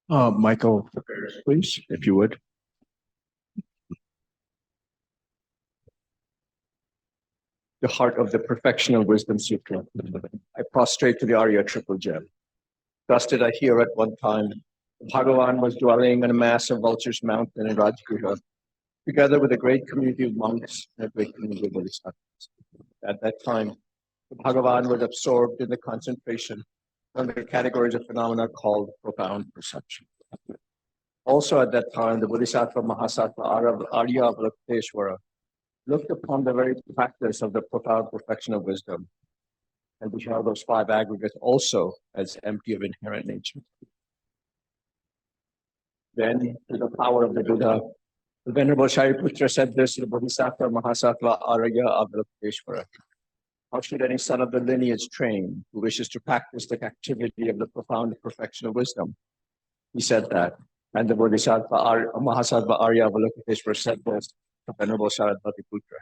Michael, please, if you would. The heart of the Perfection of Wisdom Sutra. I prostrate to the Arya Triple Gem. Thus did I hear at one time, Bhagavan was dwelling on a massive vulture's mountain in Rajgriha, together with a great community of monks and a great community of bodhisattvas. At that time, Bhagavan was absorbed in the concentration on the categories of phenomena called profound perception. Also at that time, the Bodhisattva Mahasattva Arya Avalokiteshvara looked upon the very practice of the profound perfection of wisdom and beheld those five aggregates also as empty of inherent nature. Then, through the power of the Buddha, the Venerable Shariputra said this to the Bodhisattva Mahasattva Arya Avalokiteshvara. How should any son of the lineage train who wishes to practice the activity of the profound perfection of wisdom? He said that. And the Bodhisattva Mahasattva Arya Avalokiteshvara said this to Venerable Shariputra.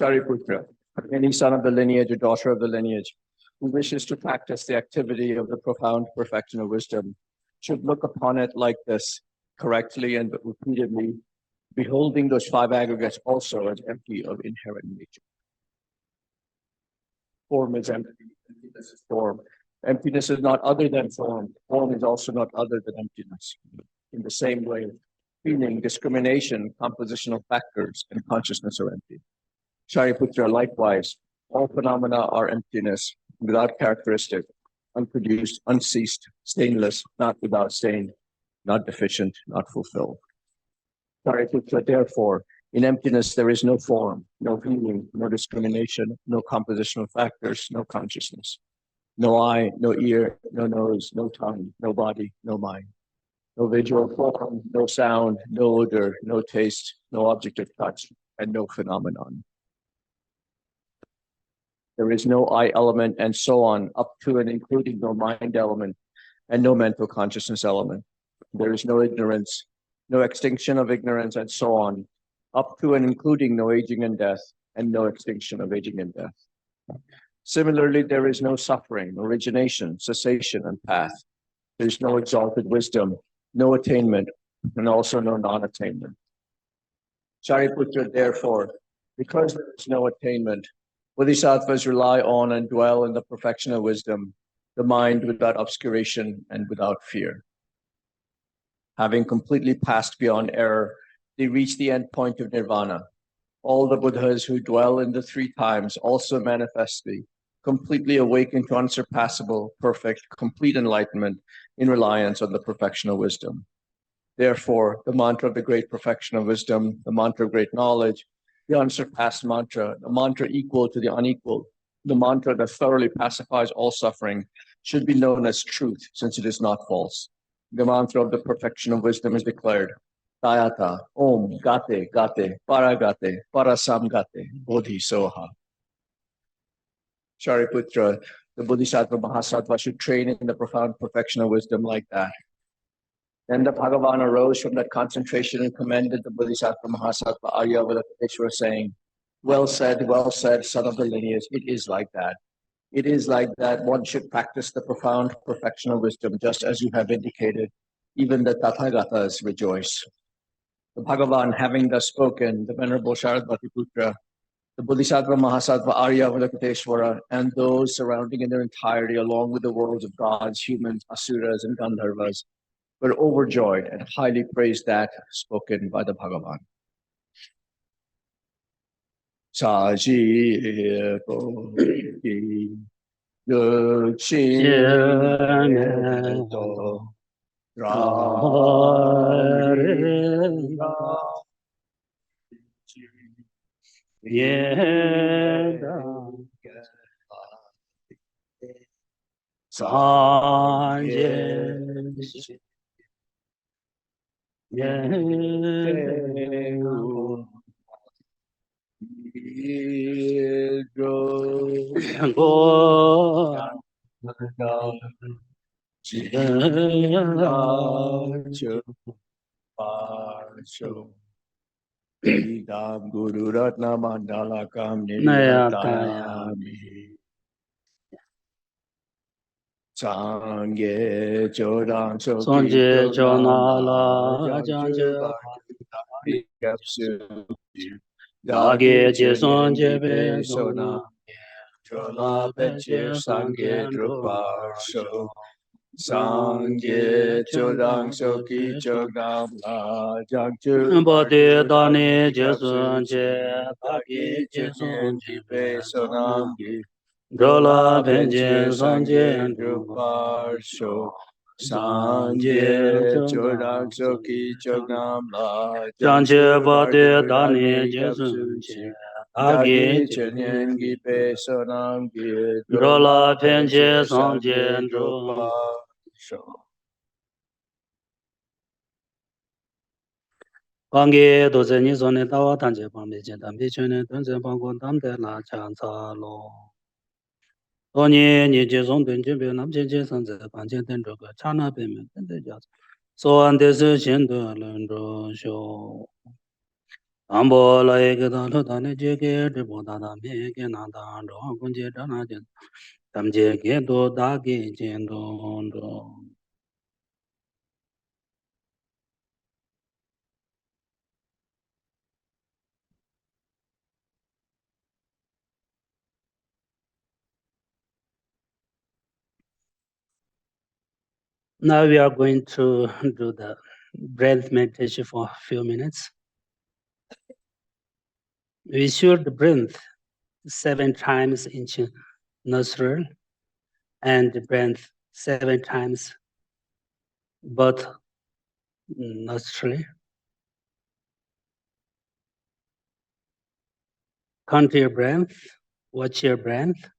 Shariputra, any son of the lineage or daughter of the lineage who wishes to practice the activity of the profound perfection of wisdom should look upon it like this, correctly and repeatedly, beholding those five aggregates also as empty of inherent nature. Form is empty. Emptiness is form. Emptiness is not other than form. Form is also not other than emptiness. In the same way, feeling, discrimination, compositional factors, and consciousness are empty. Shariputra, likewise, all phenomena are emptiness, without characteristic, unproduced, unceased, stainless, not without stain, not deficient, not fulfilled. Shariputra, therefore, in emptiness there is no form, no feeling, no discrimination, no compositional factors, no consciousness. No eye, no ear, no nose, no tongue, no body, no mind. No visual form, no sound, no odor, no taste, no object of touch, and no phenomenon. There is no I element and so on, up to and including no mind element and no mental consciousness element. There is no ignorance, no extinction of ignorance and so on, up to and including no aging and death and no extinction of aging and death. Similarly, there is no suffering, origination, cessation, and path. There is no exalted wisdom, no attainment, and also no non-attainment. Shariputra, therefore, because there is no attainment, Bodhisattvas rely on and dwell in the perfection of wisdom, the mind without obscuration and without fear. Having completely passed beyond error, they reach the end point of nirvana. All the Buddhas who dwell in the three times also manifestly, completely awaken to unsurpassable, perfect, complete enlightenment in reliance on the perfection of wisdom. Therefore, the mantra of the great perfection of wisdom, the mantra of great knowledge, the unsurpassed mantra, the mantra equal to the unequal, the mantra that thoroughly pacifies all suffering, should be known as truth, since it is not false. The mantra of the perfection of wisdom is declared, Tayata, Om, Gate, Gate, Paragate, Parasamgate, Bodhi Soha. Shariputra, the Bodhisattva Mahasattva should train in the profound perfection of wisdom like that. Then the Bhagavan arose from that concentration and commended the Bodhisattva Mahasattva Arya Avalokiteshvara, saying, well said, son of the lineage, it is like that. It is like that one should practice the profound perfection of wisdom, just as you have indicated. Even the Tathagatas rejoice. The Bhagavan, having thus spoken, the Venerable Shariputra, the Bodhisattva Mahasattva Arya Avalokiteshvara, and those surrounding in their entirety, along with the worlds of gods, humans, asuras, and gandharvas, were overjoyed and highly praised that spoken by the Bhagavan. Saji Poti Yukshineto Rarera Yeda Sanjay Yehu Go Idam Guru Ratna Mandala Kam Nirayatayami Sangye chodang soki Sanje chognam la Chonala jangchu Janje bari kapsu Dage dagi Je chunyen Sanje gipe Bedona sonam chola penche Je sangye Sanje drupar Drupasho so Sangye chodang soki Chodang chognam la jangchu Bode Dani bari Je kapsu Sanje dagi Dage Je chunyen Sanje gipe sonam gi Drola Jola Penje penche Sanje sangye drupar so Sanje Sangye chodang soki Chodang chognam la Janje jangchu Bode bardu Dani dagi Je kapsu Sanje chi Dage dagi Je chanyen gi pe sonam gi Drola jola Penje penche Sanje sangye Dro drupar so Pange doze ni zone dawa tanje pambe jen tambe chene tunze pangon tamde la chan sa lo. Onye ni je zon den jebe nam jen je san ze pan jen den zho ge chana pe me den de jas. So an de se shen de len zho sho. Ambo la ye ge da lo da ne je ge de bo da da me ge na da ro kun je da na jen. Tam je ge do da ge jen do ro. Now we are going to do the breath meditation for a few minutes. We should breathe 7 times into nostril and breathe 7 times both nostril. Count your breath, watch your breath,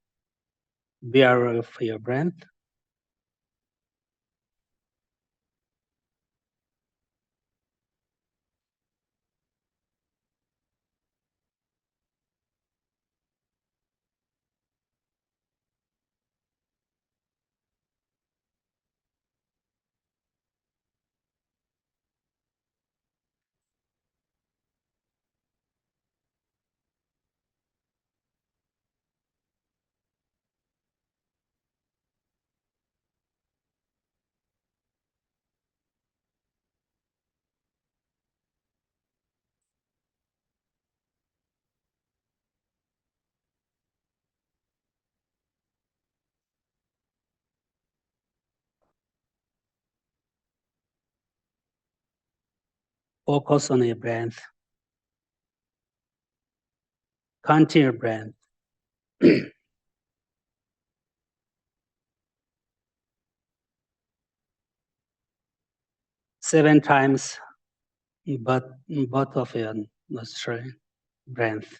be aware of your breath. Focus on your breath. Count your breath. 7 times but both of your nostril breath.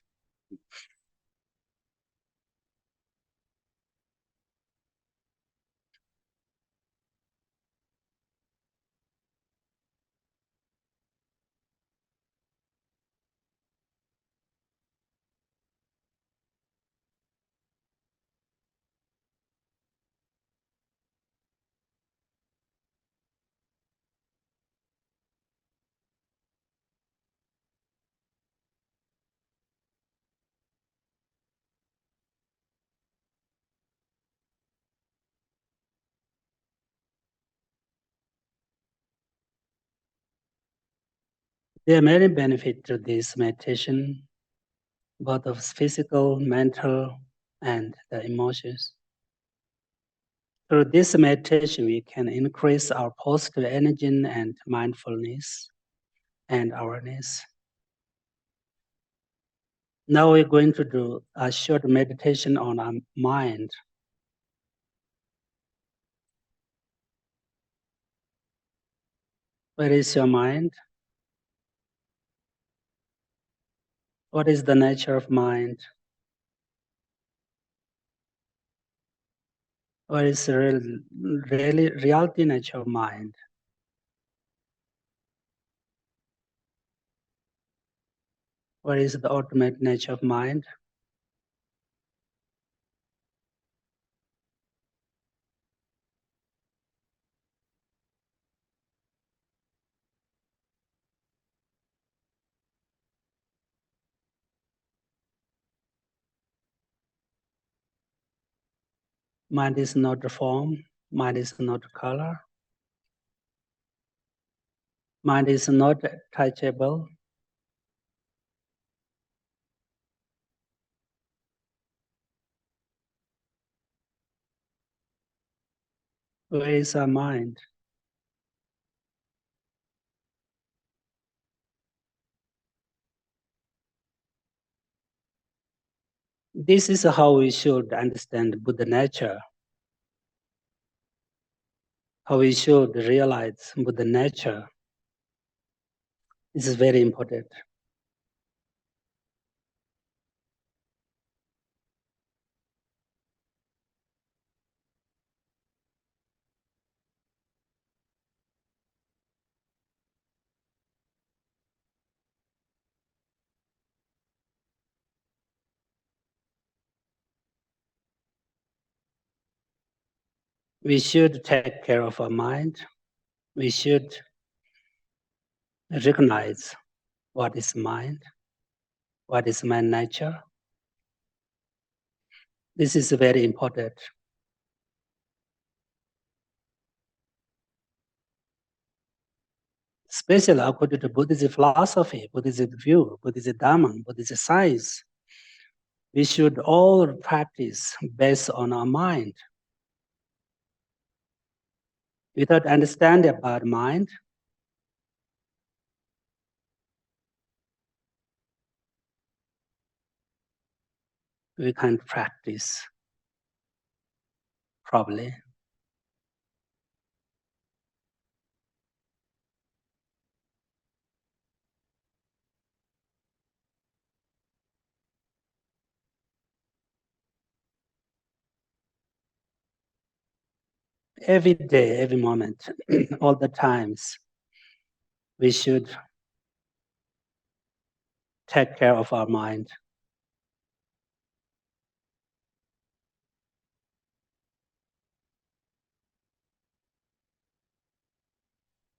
There are many benefits to this meditation, both of physical, mental, and the emotions. Through this meditation, we can increase our positive energy and mindfulness and awareness. Now we're going to do a short meditation on our mind. Where is your mind? What is the nature of mind? What is the reality nature of mind? What is the ultimate nature of mind? Mind is not a form, Mind is not color. Mind is not touchable. Where is our mind? This is how we should understand Buddha nature. How we should realize Buddha nature. This is very important. We should take care of our mind. We should recognize what is mind, what is my nature. This is very important. Especially according to Buddhist philosophy, Buddhist view, Buddhist Dharma, Buddhist science, we should all practice based on our mind. Without understanding about mind, we can't practice properly. Every day, every moment, all the times, we should take care of our mind.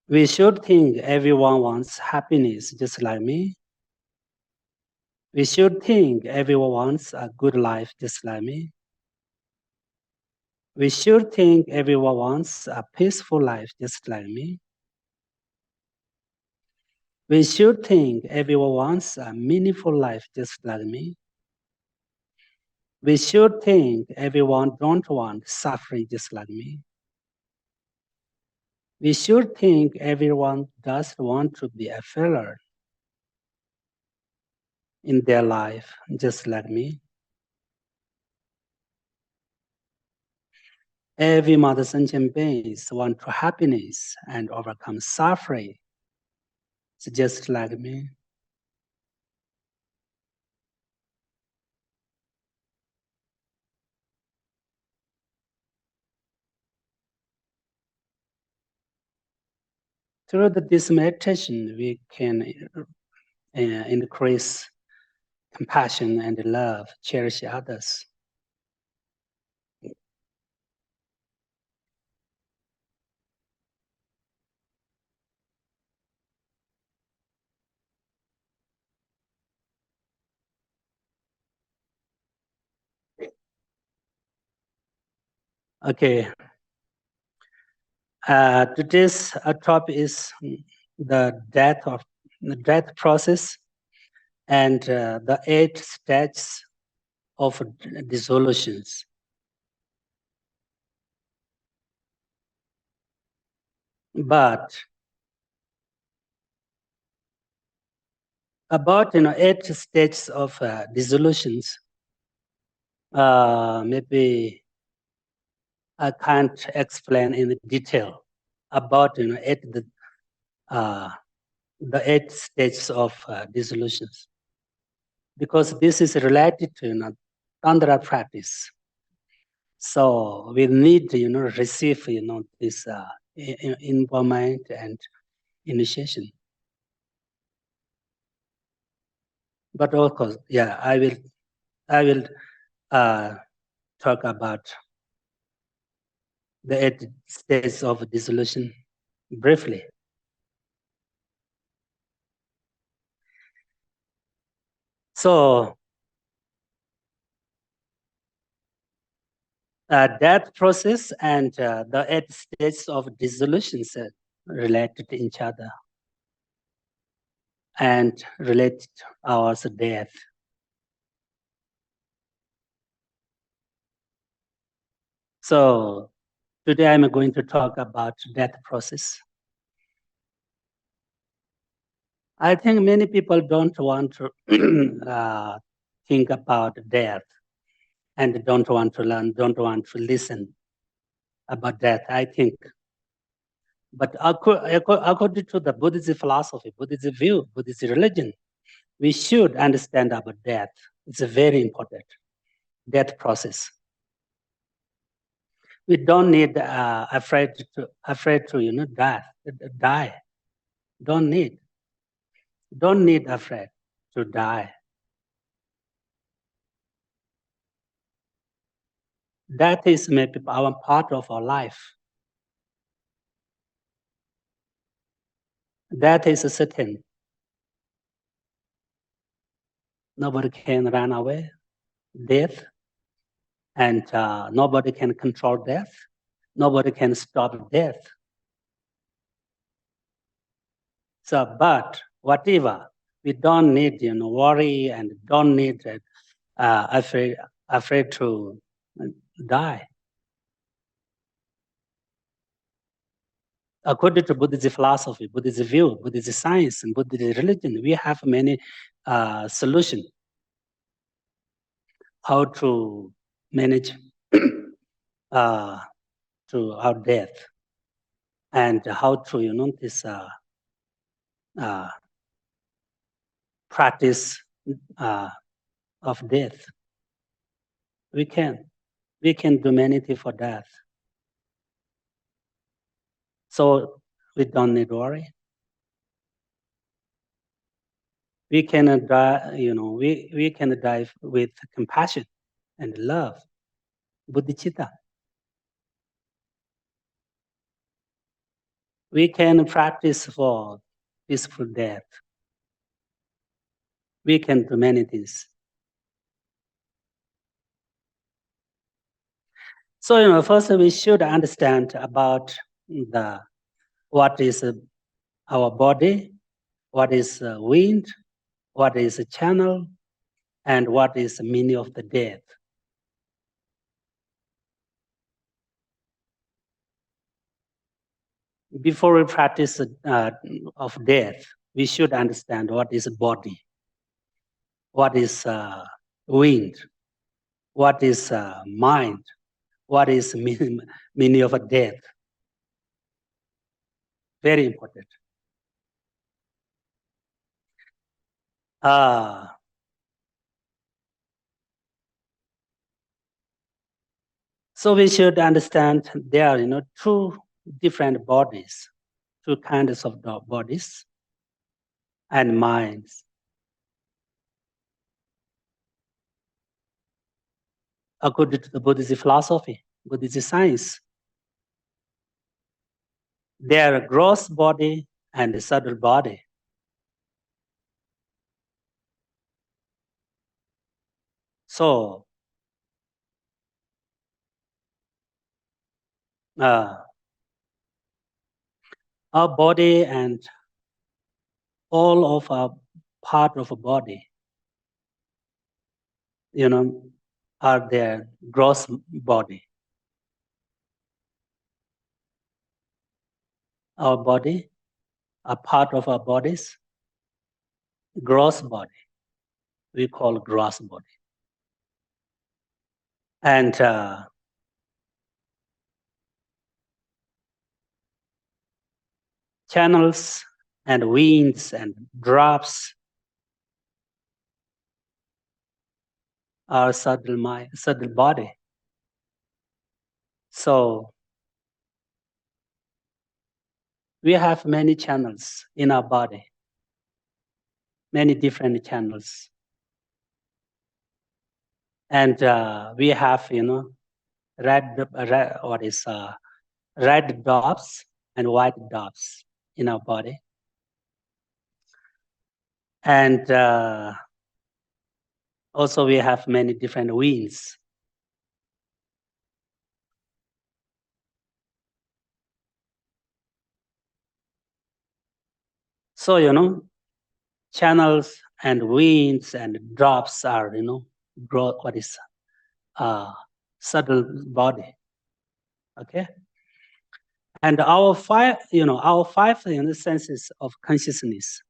We should think everyone wants happiness just like me. We should think everyone wants a good life just like me. We should think everyone wants a peaceful life just like me. We should think everyone wants a meaningful life just like me. We should think everyone don't want suffering just like me. We should think everyone does want to be a failure in their life just like me. Every mother sentient beings want to happiness and overcome suffering. It's just like me. Through this meditation, we can increase compassion and love, cherish others. Okay. Today's topic is the death process and the 8 stages of dissolutions. But about 8 stages of dissolutions, maybe I can't explain in detail about 8 stages of dissolutions, because this is related to Tantra practice. So we need to receive this involvement and initiation. But of course, yeah, I will talk about the 8 stages of dissolution briefly. So That process and the 8 stages of dissolutions related to each other and related to our death. So today I'm going to talk about that process. I think many people don't want to think about death and don't want to learn, don't want to listen about death, I think. But according to the Buddhist philosophy, Buddhist view, Buddhist religion, we should understand about death. It's a very important death process. We don't need afraid to die. Don't need afraid to die. That is maybe our part of our life. That is certain. Nobody can run away. Death, and nobody can control death. Nobody can stop death. So, but whatever, we don't need worry and don't need afraid to die. According to Buddhist philosophy, Buddhist view, Buddhist science, and Buddhist religion, we have many solutions how to manage to our death and how to this practice of death. We can do many things for death. So we don't need worry. We can die, we can die with compassion and love, bodhicitta. We can practice for peaceful death. We can do many things. So first we should understand about what is our body, what is wind, what is a channel, and what is the meaning of the death. Before we practice of death, we should understand what is body, what is wind, what is mind, what is meaning of a death. Very important. So we should understand there are two different bodies, two kinds of bodies and minds. According to the Buddhist philosophy, Buddhist science, there are gross body and subtle body. So our body and all of our part of a body, are their gross body. Our body, a part of our bodies, gross body, we call gross body. And channels and winds and drops are subtle body. So we have many channels in our body, many different channels. And we have, red dots and white dots in our body. And also we have many different winds. So, channels and winds and drops are, subtle body. Okay. And our five senses of consciousness,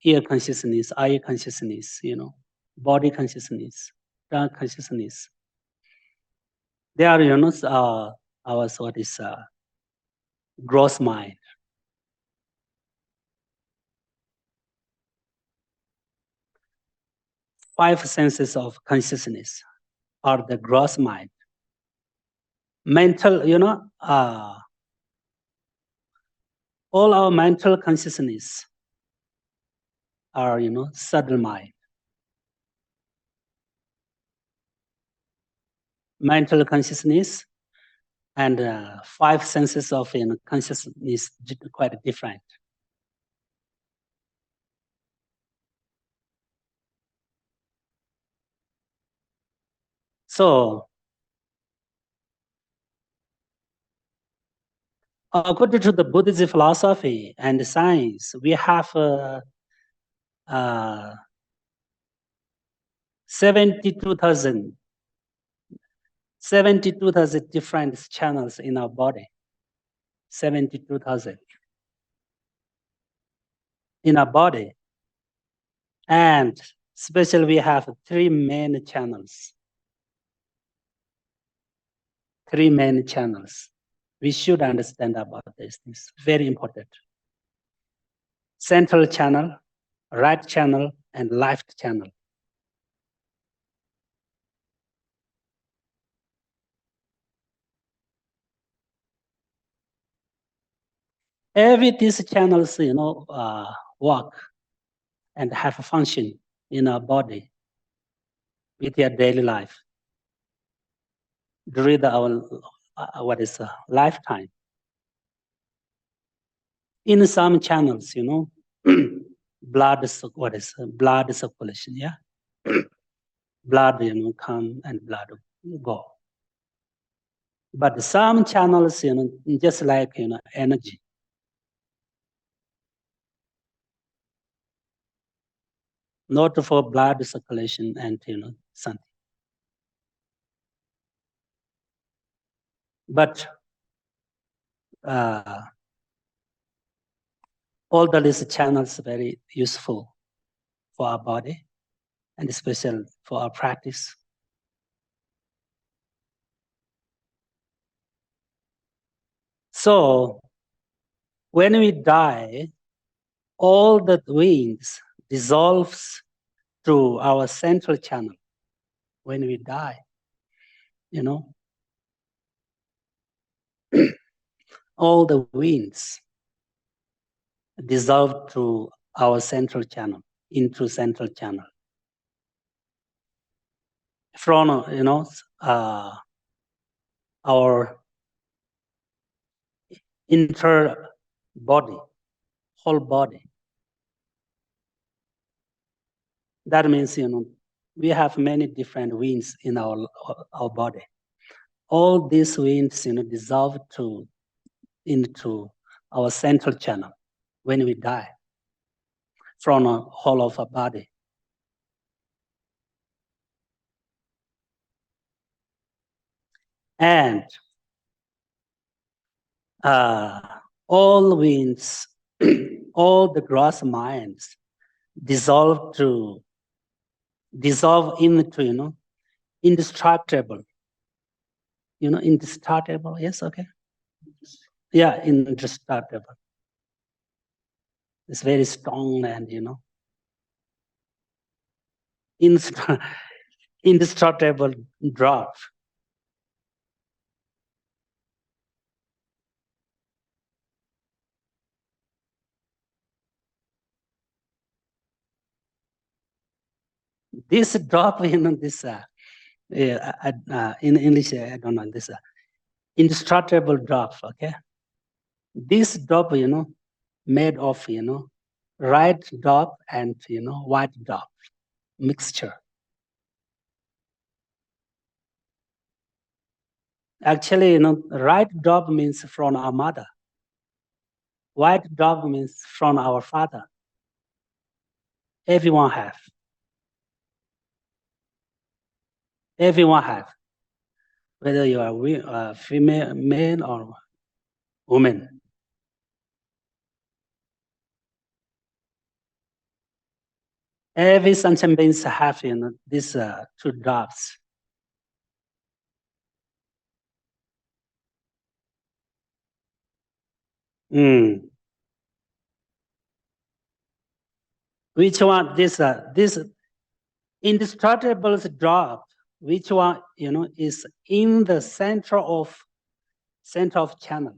ear consciousness, eye consciousness, body consciousness, tongue consciousness. They are, our gross mind. Five senses of consciousness are the gross mind. Mental, all our mental consciousness are, subtle mind. Mental consciousness and five senses of consciousness quite different. So, according to the Buddhist philosophy and science, we have 72,000 different channels in our body. 72,000 in our body. And especially we have three main channels. Three main channels. We should understand about this. It's very important. Central channel, right channel, and left channel. Every these channels, work and have a function in our body with your daily life during our lifetime. In some channels, blood circulation, yeah, blood, come and blood go. But some channels, just like energy. Not for blood circulation and something. But all these channels are very useful for our body and especially for our practice. So when we die, all the winds dissolves through our central channel. When we die, all the winds dissolve through our central channel, into central channel. From, our inner body, whole body. That means, we have many different winds in our body. All these winds, dissolve into our central channel when we die from a whole of our body. And all winds, all the gross minds dissolve into, indestructible. Indestructible, yes, okay. Yeah, indestructible. It's very strong and, indestructible drop. This drop, this in English, I don't know this indestructible drop. Okay, this drop, made of red drop and white drop mixture. Actually, red drop means from our mother. White drop means from our father. Everyone have. Everyone have. Whether you are female, male, or woman. Every sentient beings have these two drops. Which one? This indestructible drop. Which one is in the center of channel?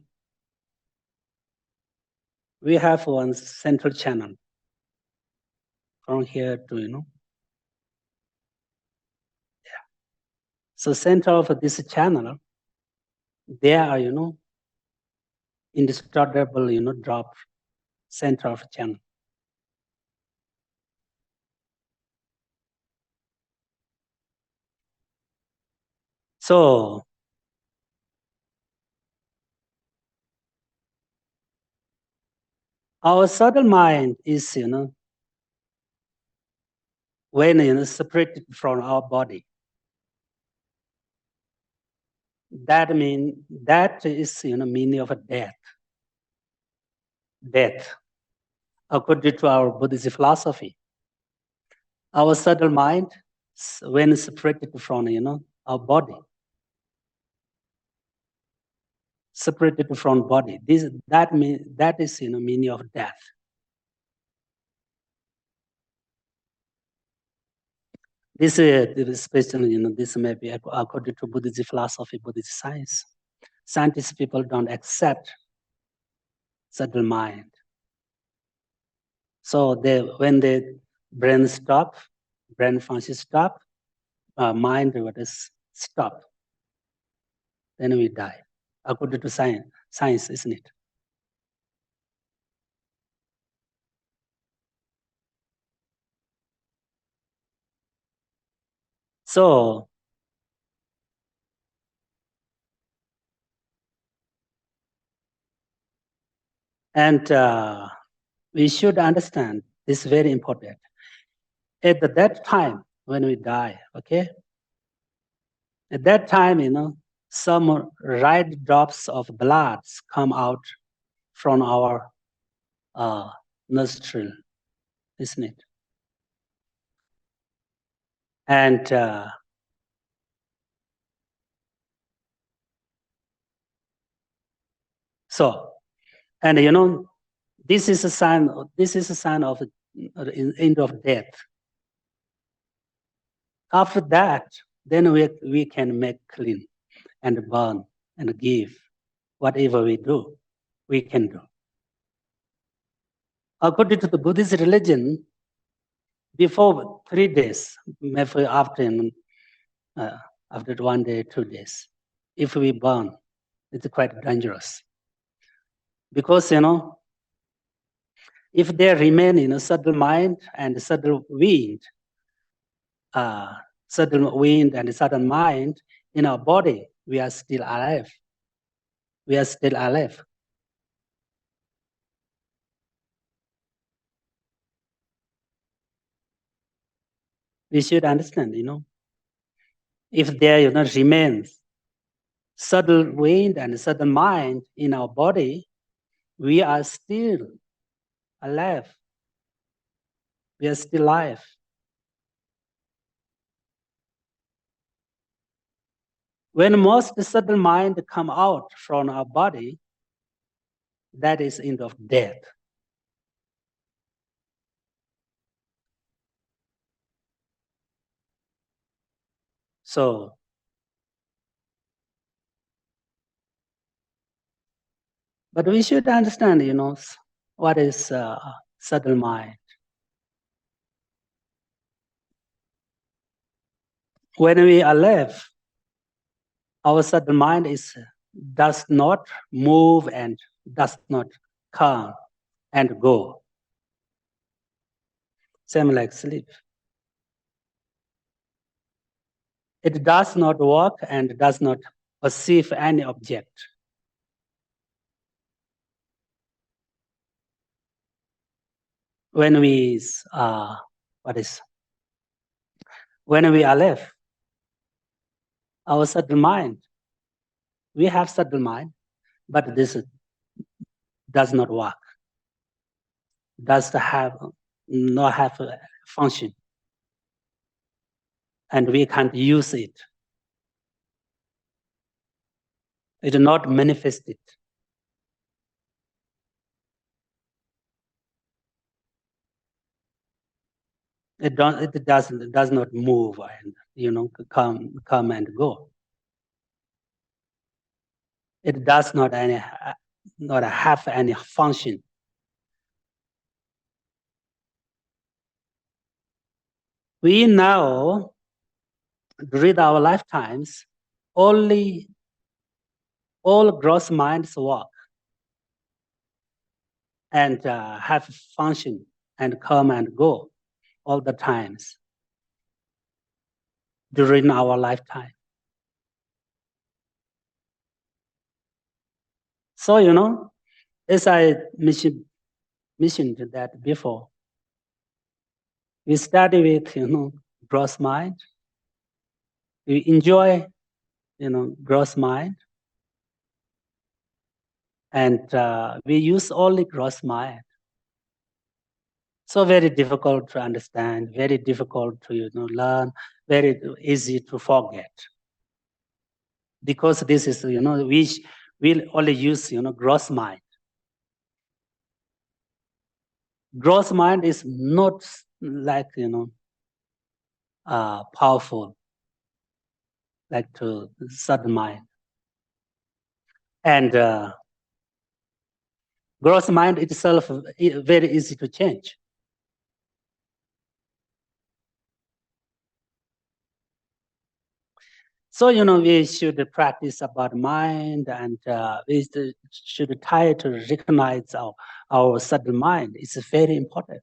We have one central channel from here to Yeah. So center of this channel, there are indestructible drop center of channel. So our subtle mind is when separated from our body. That means that is meaning of a death. Death, according to our Buddhist philosophy. Our subtle mind, when separated from our body, separated from body. That is meaning of death. This especially this may be according to Buddhist philosophy, Buddhist science. Scientists people don't accept subtle mind. So when the brain stop, brain function stop, mind would stop. Then we die. According to science, isn't it? So and we should understand this is very important. At that time when we die, okay? At that time, some red drops of blood come out from our nostril, isn't it? And so, and this is a sign. This is a sign of the end of death. After that, then we can make clean and burn and give whatever we do, we can do. According to the Buddhist religion, before 3 days, maybe after 1 day, 2 days, if we burn, it's quite dangerous. Because if there remain subtle mind and subtle wind, subtle wind and subtle mind in our body, we are still alive. We are still alive. We should understand, if there remains subtle wind and subtle mind in our body, we are still alive. We are still alive. When most subtle mind come out from our body, that is end of death. So, but we should understand, what is subtle mind. When we are alive, our subtle mind does not move and does not come and go. Same like sleep. It does not walk and does not perceive any object. When we What is? When we are alive, our subtle mind, we have subtle mind, but this does not work, does not have a function, and we can't use it. It is not manifested. It does not move and come and go. It does not have any function. We now, during our lifetimes, all gross minds work and have function and come and go all the times during our lifetime. So, as I mentioned that before, we study with, gross mind. We enjoy, gross mind. And we use only gross mind. So very difficult to understand, very difficult to learn, very easy to forget. Because this is, we only use, gross mind. Gross mind is not like, powerful, like to subtle mind. And gross mind itself is very easy to change. So, we should practice about mind, and we should try to recognize our subtle mind. It's very important.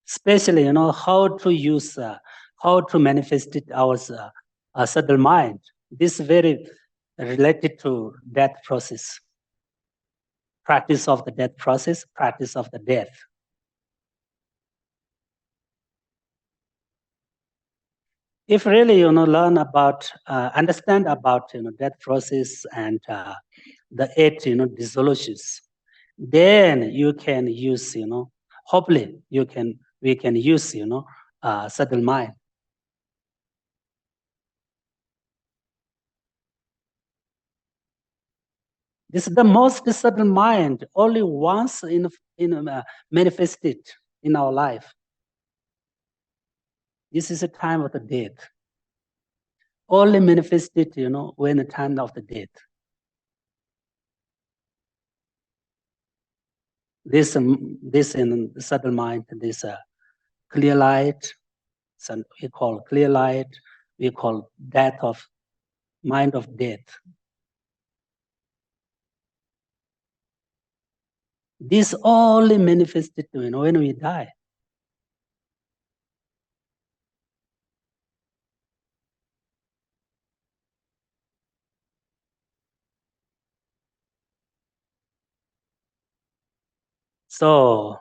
Especially, how to use, how to manifest our subtle mind. This is very related to death process. Practice of the death process, practice of the death. If really, learn about, understand about, death process and the 8, dissolutions, then you can use, hopefully we can use, subtle mind. This is the most subtle mind, only once manifested in our life. This is a time of the death. Only manifested, when the time of the death. This in subtle mind, this clear light, so we call clear light, we call death of mind of death. This only manifested, when we die. So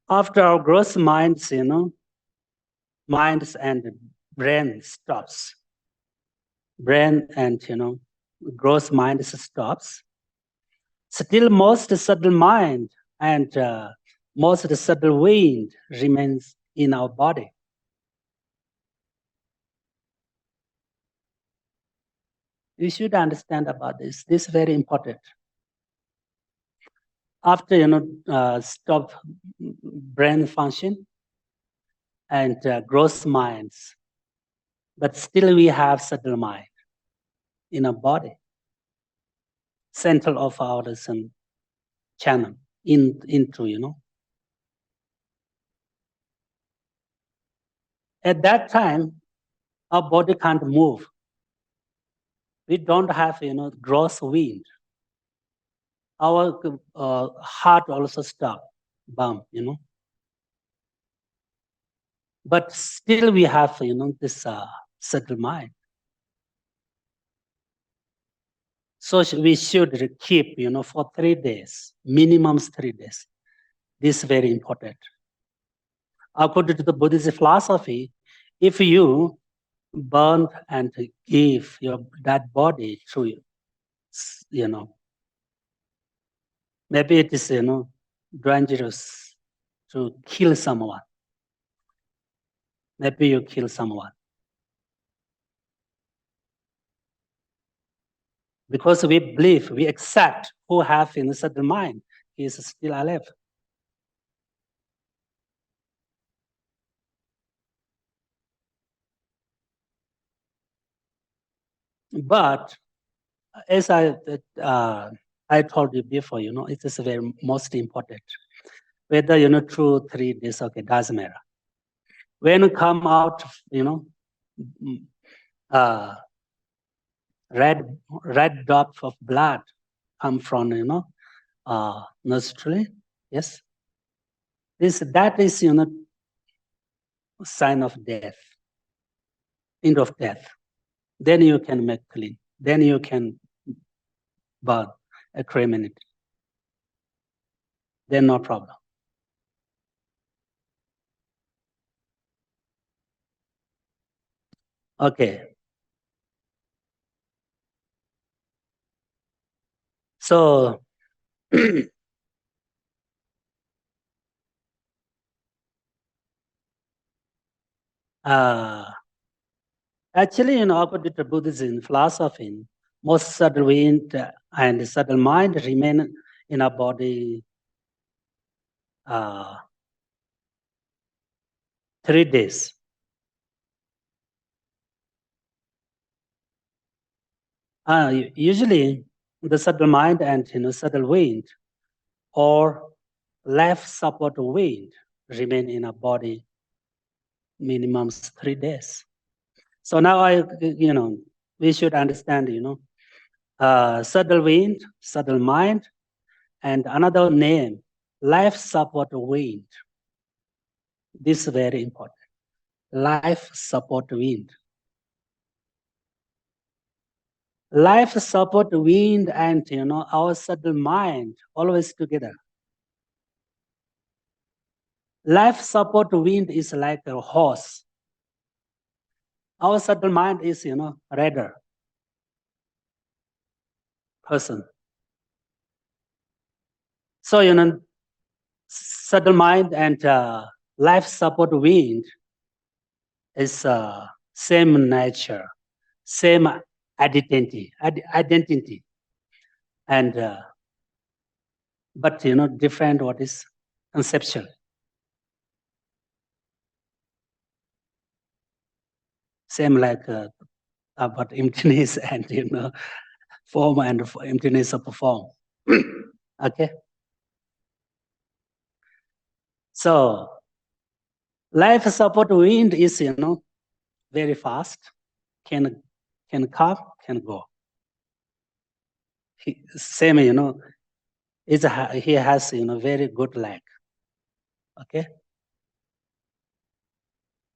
after our gross minds, minds and brain stops. Brain and gross mind stops. Still most subtle mind and most subtle wind remains in our body. You should understand about this. This is very important. After stop brain function and gross minds, but still we have subtle mind in our body, central of our channel into. At that time, our body can't move. We don't have gross wind. Our heart also stop, bump, But still we have this subtle mind. So we should keep, for 3 days, minimum 3 days. This is very important. According to the Buddhist philosophy, if you burn and give your that body to, maybe it is, dangerous to kill someone. Maybe you kill someone. Because we believe, we accept who have inside the mind, he is still alive. But as I told you before, it is very most important. Whether, 2, 3 days, okay, doesn't matter. When you come out, red drop of blood come from, nostril, yes. That is, sign of death, end of death. Then you can make clean. Then you can burn, cremate. Then no problem. Okay. So actually, according to Buddhism philosophy, most subtle wind and subtle mind remain in our body 3 days. Usually, the subtle mind and subtle wind or left support wind remain in our body minimum 3 days. So now we should understand, subtle wind, subtle mind, and another name, life support wind. This is very important. Life support wind. Life support wind and our subtle mind always together. Life support wind is like a horse. Our subtle mind is rider, person. So subtle mind and life support wind is same nature, same identity, and but different what is conceptual. Same like about emptiness and form and emptiness of form. Okay. So life support wind is very fast, can come, can go. Same he has very good leg. Okay.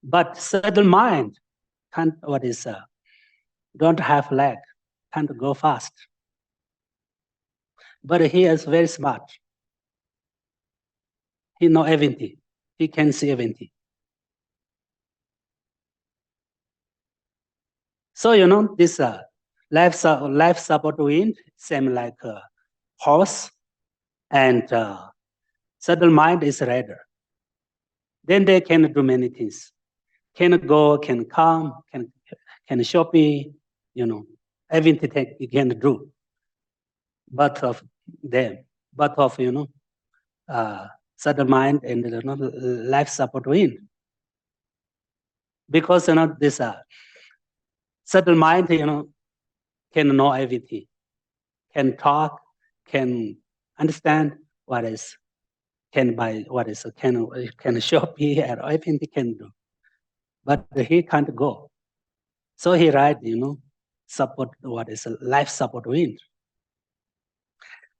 But subtle mind can't don't have leg, can't go fast. But he is very smart. He know everything. He can see everything. So this life support wind, same like horse, and subtle mind is rider. Then they can do many things. Can go, can come, can shopping, everything you can do. Both of them, both of subtle mind and life support wind. Because this subtle mind can know everything, can talk, can understand what is, can buy what is, can shop here, everything he can do. But he can't go. So he write, support, what is life support wind.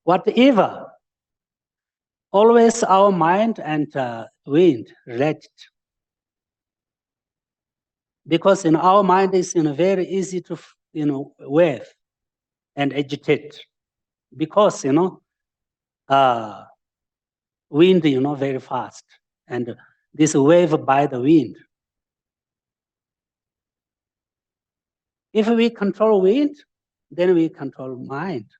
Whatever, always our mind and wind related. Because our mind is very easy to wave. and agitate, because wind very fast, and this wave by the wind. If we control wind, then we control mind.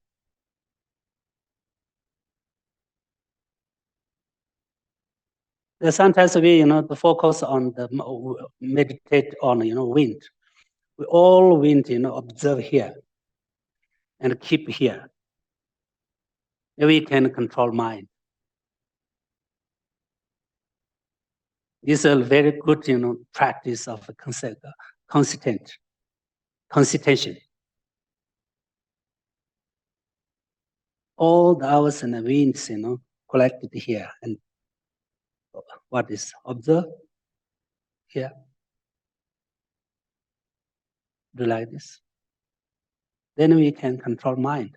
Sometimes we focus on the meditate on wind. We all wind observe here and keep here. We can control mind. This is a very good practice of concentration. All the hours and the winds collected here, and what is observed here. Do like this. Then we can control mind.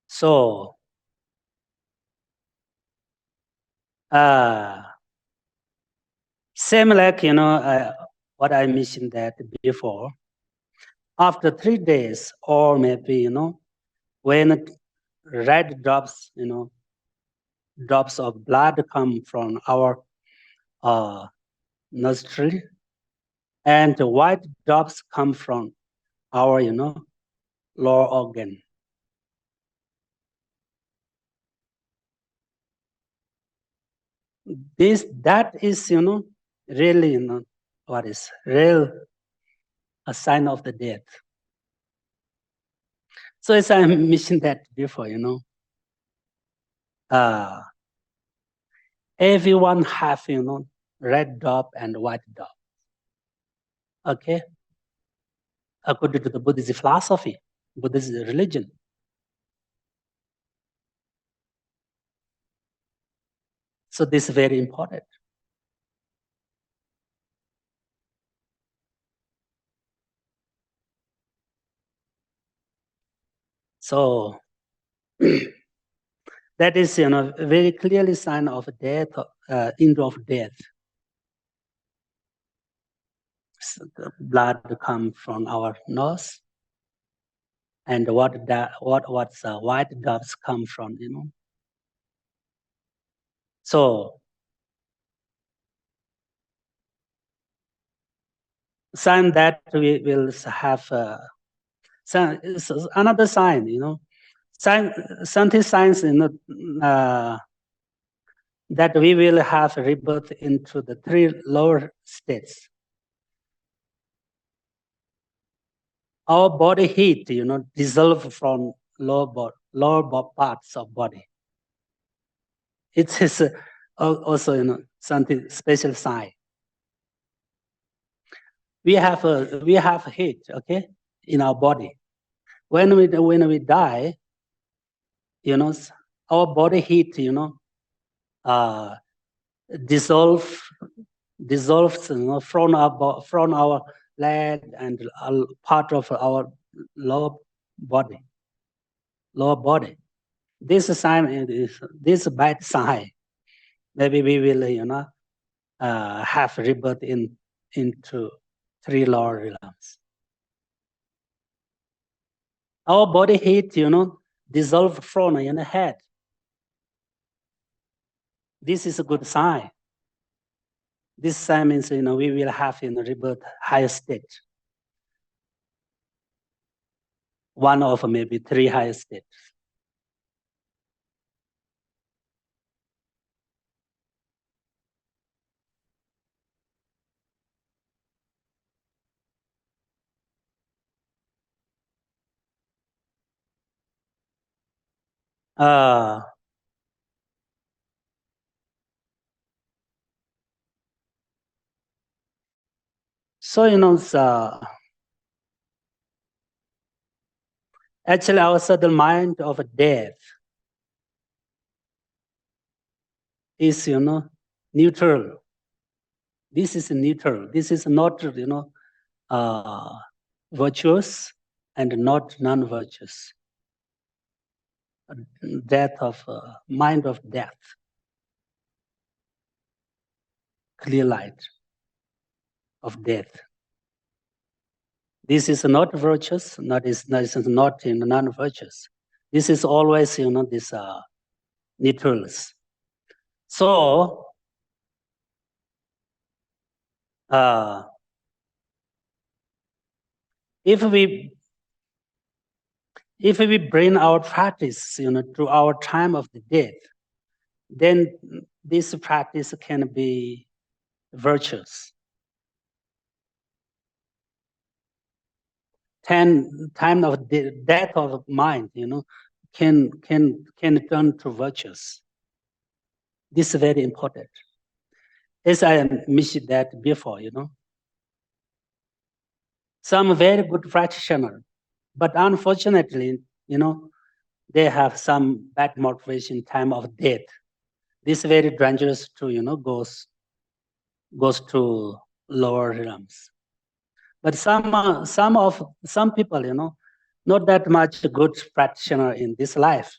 So same like what I mentioned that before. After 3 days, or maybe when red drops drops of blood come from our nostril, and white drops come from our lower organ. That is really what is real a sign of the death. So as I mentioned that before, everyone have red drop and white drop. Okay, according to the Buddhist philosophy, Buddhist religion. So this is very important. So that is very clearly sign of death, end of death. So the blood come from our nose, and what white drops come from So sign that we will have another sign, scientific science, that we will have rebirth into the 3 lower states. Our body heat, dissolve from lower parts of body. It is also, something special sign. We have heat, okay, in our body. When we die, our body heat, dissolves from our leg and part of our lower body. This sign is this bad sign. Maybe we will have rebirth into 3 lower realms. Our body heat dissolve from head. This is a good sign. This sign means we will have rebirth higher state. One of maybe 3 higher states. So actually our subtle mind of death is neutral. This is neutral. This is not virtuous and not non-virtuous. death of mind of death, clear light of death. This is not virtuous, this is not non-virtuous. This is always, this neutrals. So, if we bring our practice, to our time of the death, then this practice can be virtuous. Time of the death of mind, can turn to virtuous. This is very important. As I mentioned that before, some very good practitioners, but unfortunately, they have some bad motivation time of death. This is very dangerous to, goes to lower realms. But some people, not that much good practitioner in this life.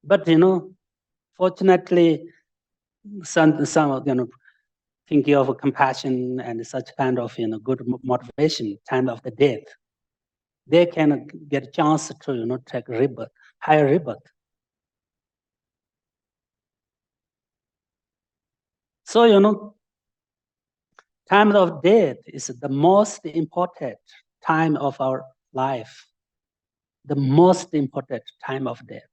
But fortunately, some thinking of compassion and such kind of good motivation, time of the death, they can get a chance to take rebirth, higher rebirth. So time of death is the most important time of our life. The most important time of death,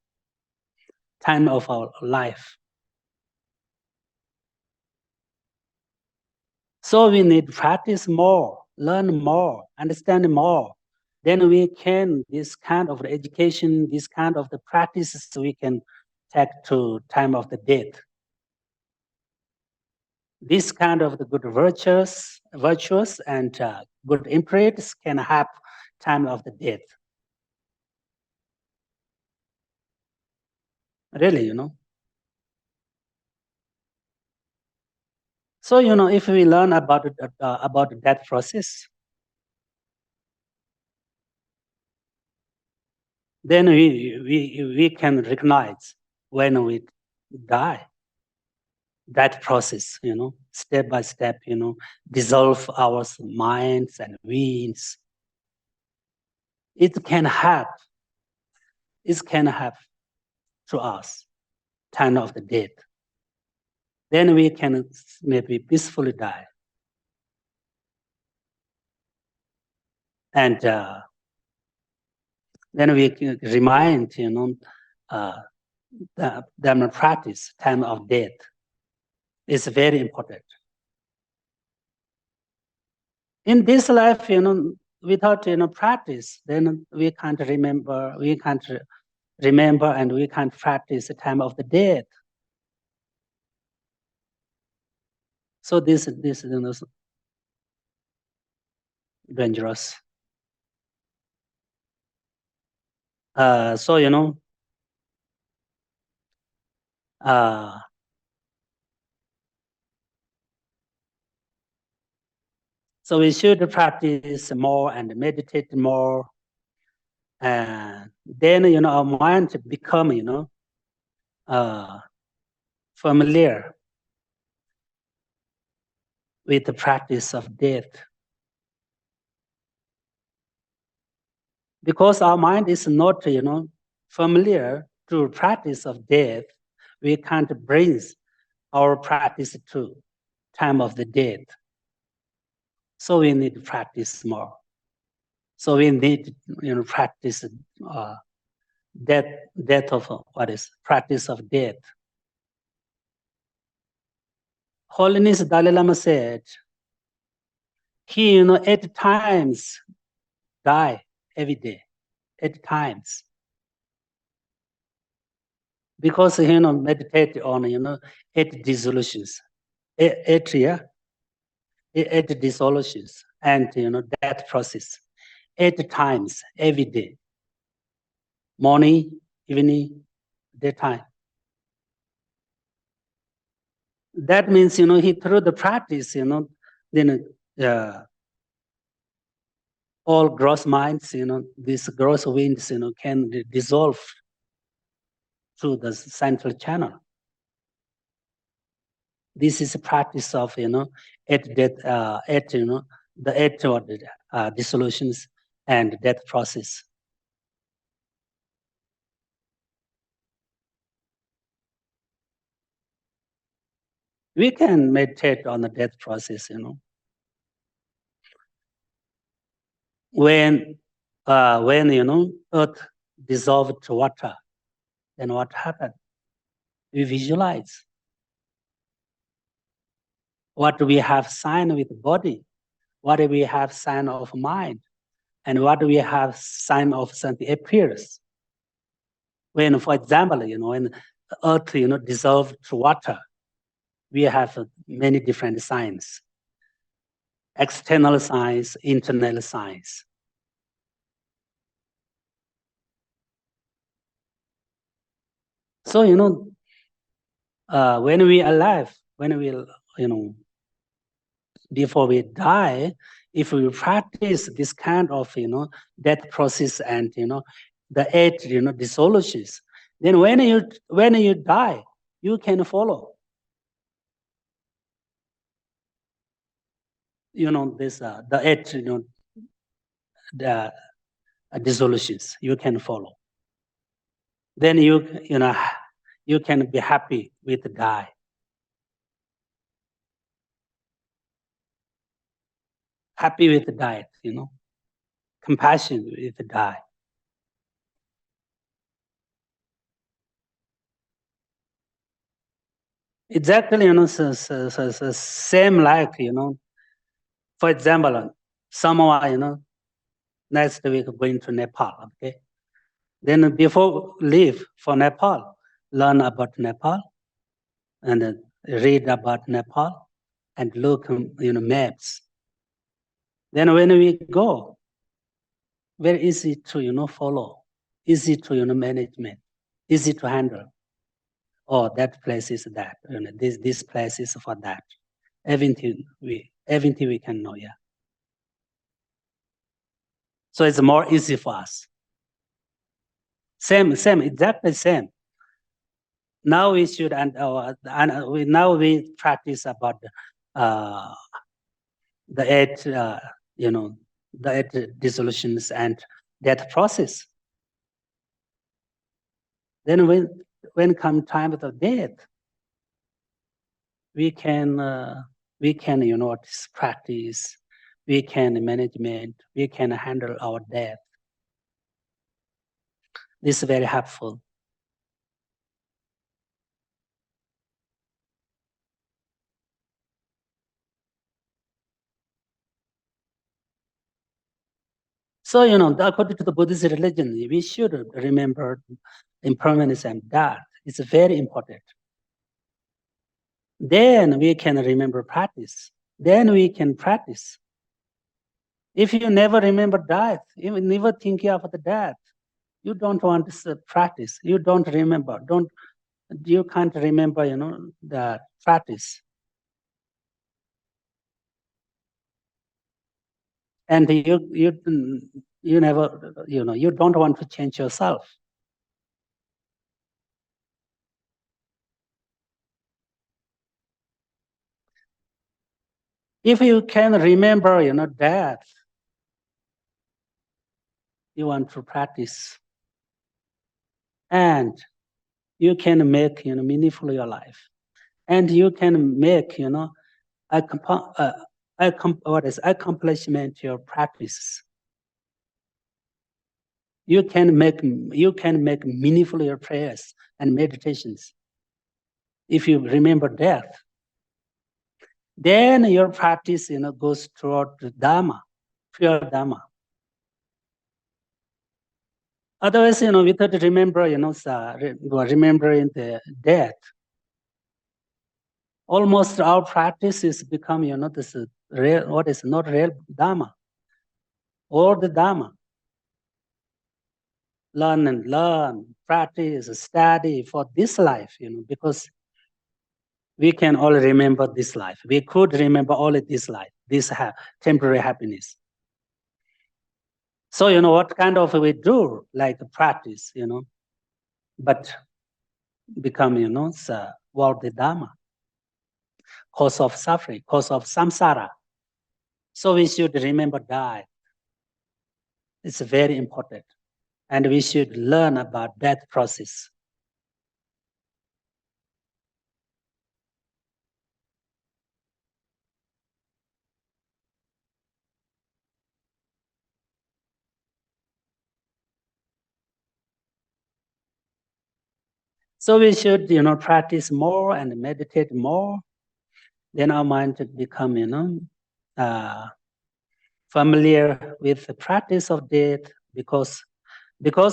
time of our life. So we need to practice more, learn more, understand more. Then we can, this kind of education, this kind of the practices we can take to time of the death. This kind of the good virtues and good imprints can have time of the death. Really, So, if we learn about that process, then we can recognize when we die, that process, step by step, dissolve our minds and winds. It can have to us time of the death. Then we can maybe peacefully die. And then we can remind, the Dharma practice, time of death, is very important. In this life, without practice, then we can't remember, and we can't practice the time of the death. So this is dangerous. So so we should practice more and meditate more, and then our mind become familiar with the practice of death. Because our mind is not, familiar to practice of death, we can't bring our practice to time of the death. So we need to practice more. So we need, practice death of practice of death. Holiness Dalai Lama said, he, 8 times die every day, 8 times. Because meditate on 8 dissolutions, 8 dissolutions, and that process 8 times every day, morning, evening, daytime. That means he through the practice then all gross minds these gross winds can dissolve through the central channel. This is a practice of, the eight or dissolutions and death process. We can meditate on the death process, When earth dissolved to water, then what happened? We visualize. What we have sign with body, what we have sign of mind, and what we have sign of something appears. When, for example, when earth, dissolved to water, we have many different signs. External signs, internal signs. So, when we alive, when we, before we die, if we practice this kind of, death process and, the eight, dissolutions, then when you die, you can follow. This, the eight, the dissolutions, you can follow. Then you can be happy with the die. Happy with the diet, compassion with the die. Exactly, same like, for example, someone, next week going to Nepal, okay? Then before leave for Nepal, learn about Nepal and read about Nepal and look, maps. Then when we go, very easy to, follow, easy to, management, easy to handle. Oh, that place is that, this place is for that. Everything we can know, yeah. So it's more easy for us. Same, exactly same. Now we should, now we practice about the eight, the eight dissolutions and death process. Then when come time of the death, we can practice, we can management, we can handle our death. This is very helpful. So, according to the Buddhist religion, we should remember impermanence and death. It's very important. Then we can remember practice. Then we can practice. If you never remember death, you never think of the death, you don't want to practice. You don't remember. You can't remember, the practice. And you never, you don't want to change yourself. If you can remember, death, you want to practice. And you can make, meaningful your life. And you can make, accomplishment your practice. You can make meaningful your prayers and meditations. If you remember death, then your practice, goes toward the Dharma, pure Dharma. Otherwise, without remembering the death, almost our practice is become, this real, what is not real Dharma, or the Dharma. Learn, practice, study for this life, because we can all remember this life. We could remember all of this life, this temporary happiness. So, what kind of we do, like practice, but become, the worldly dharma, cause of suffering, cause of samsara. So we should remember that. It's very important. And we should learn about that process. So we should, practice more and meditate more. Then our mind to become, familiar with the practice of death, because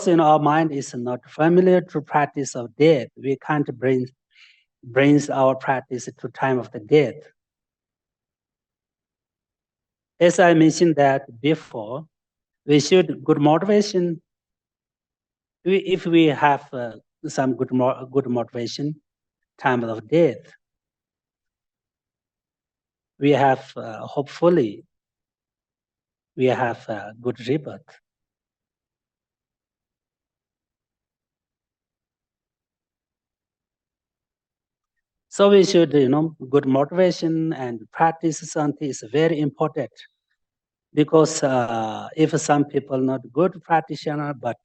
our mind is not familiar to practice of death. We can't brings our practice to time of the death. As I mentioned that before, we should good motivation. If we have some good motivation, time of death, we have hopefully we have a good rebirth. So we should, good motivation and practice something is very important, because if some people not good practitioner, but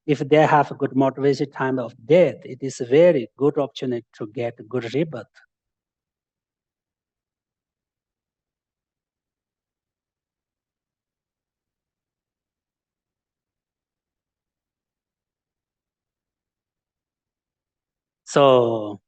if they have a good motivation time of death, it is a very good opportunity to get good rebirth. So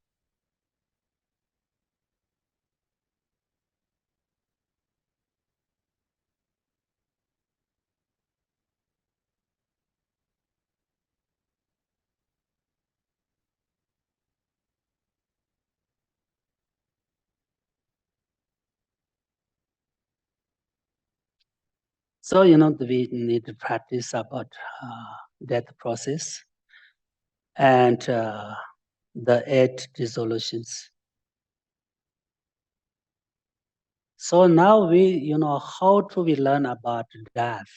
we need to practice about death process and the 8 dissolutions. So now we, how do we learn about death?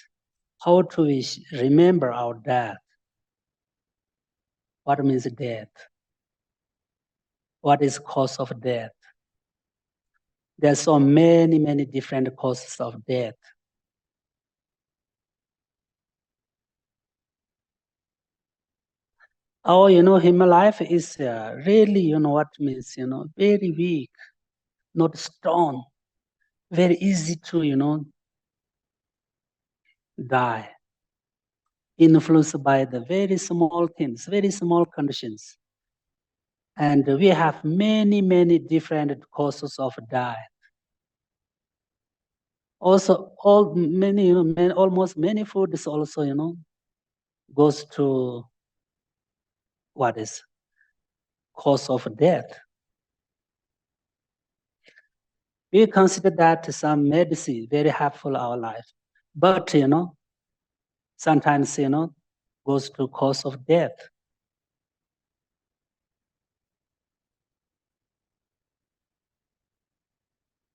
How do we remember our death? What means death? What is cause of death? There's so many different causes of death. Our, human life is really, what means, very weak, not strong, very easy to, die, influenced by the very small things, very small conditions. And we have many different causes of death. Also, almost many foods also, goes to what is cause of death. We consider that some medicine very helpful our life, but sometimes goes to cause of death.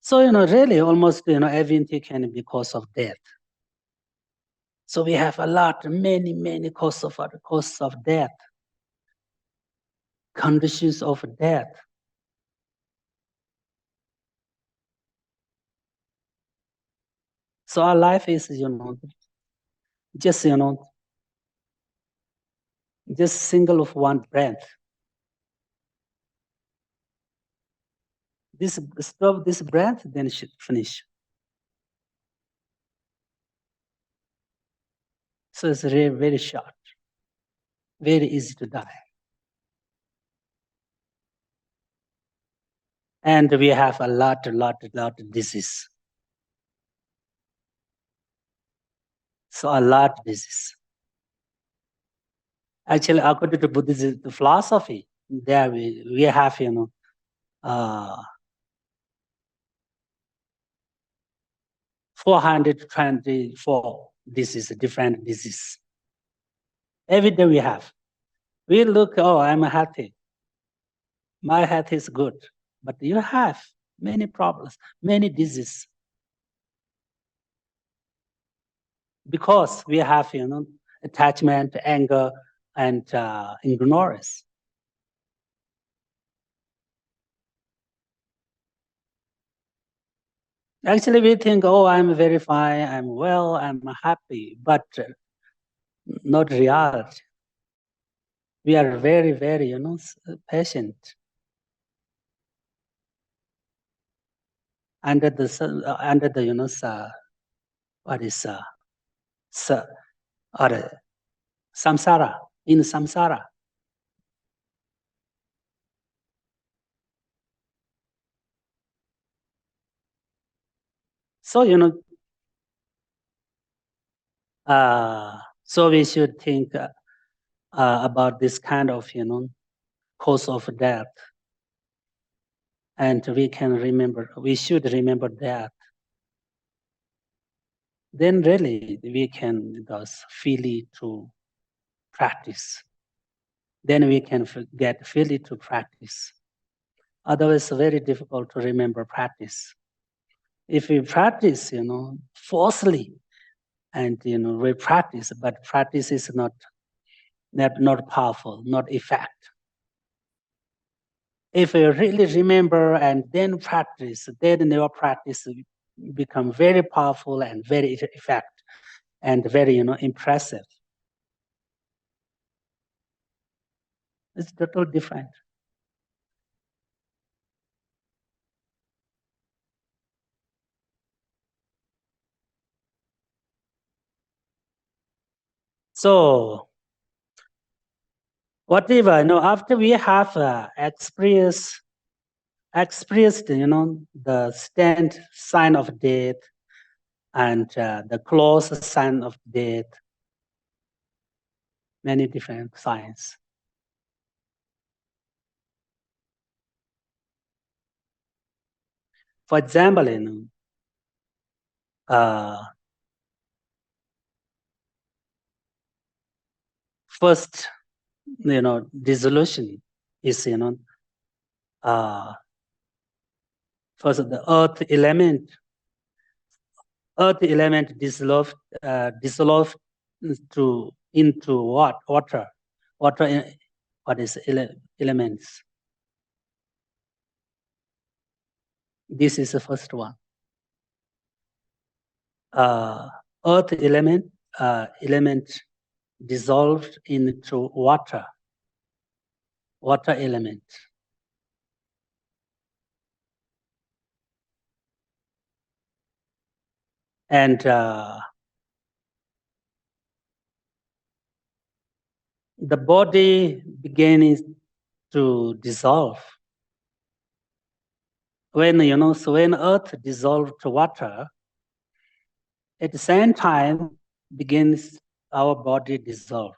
So really almost everything can be cause of death. So we have a lot, many causes of death, conditions of death. So our life is just just single of one breath. This stop this breath, then should finish. So it's really very short, very easy to die. And we have a lot of disease. So a lot of disease. Actually, according to Buddhist philosophy, there we have 424 disease, different disease. Every day we have. We look, oh, I'm happy. My health is good. But you have many problems, many diseases. Because we have, attachment, anger, and ignorance. Actually, we think, oh, I'm very fine, I'm well, I'm happy, but not reality. We are very, very, patient. Under the what is or samsara, in samsara. So so we should think about this kind of cause of death, and we should remember that. Then really we can thus freely to practice. Then we can get freely to practice. Otherwise, it's very difficult to remember practice. If we practice, falsely, and we practice, but practice is not powerful, not effect. If we really remember and then practice, then your practice become very powerful and very effect and very impressive. It's totally different. So whatever, after we have experienced, the stand sign of death and the close sign of death, many different signs. For example, first, dissolution is, first the earth element dissolved into what? Water. What is elements? This is the first one. Earth element dissolved into water element. And the body begins to dissolve. When when earth dissolved to water, at the same time begins our body dissolve.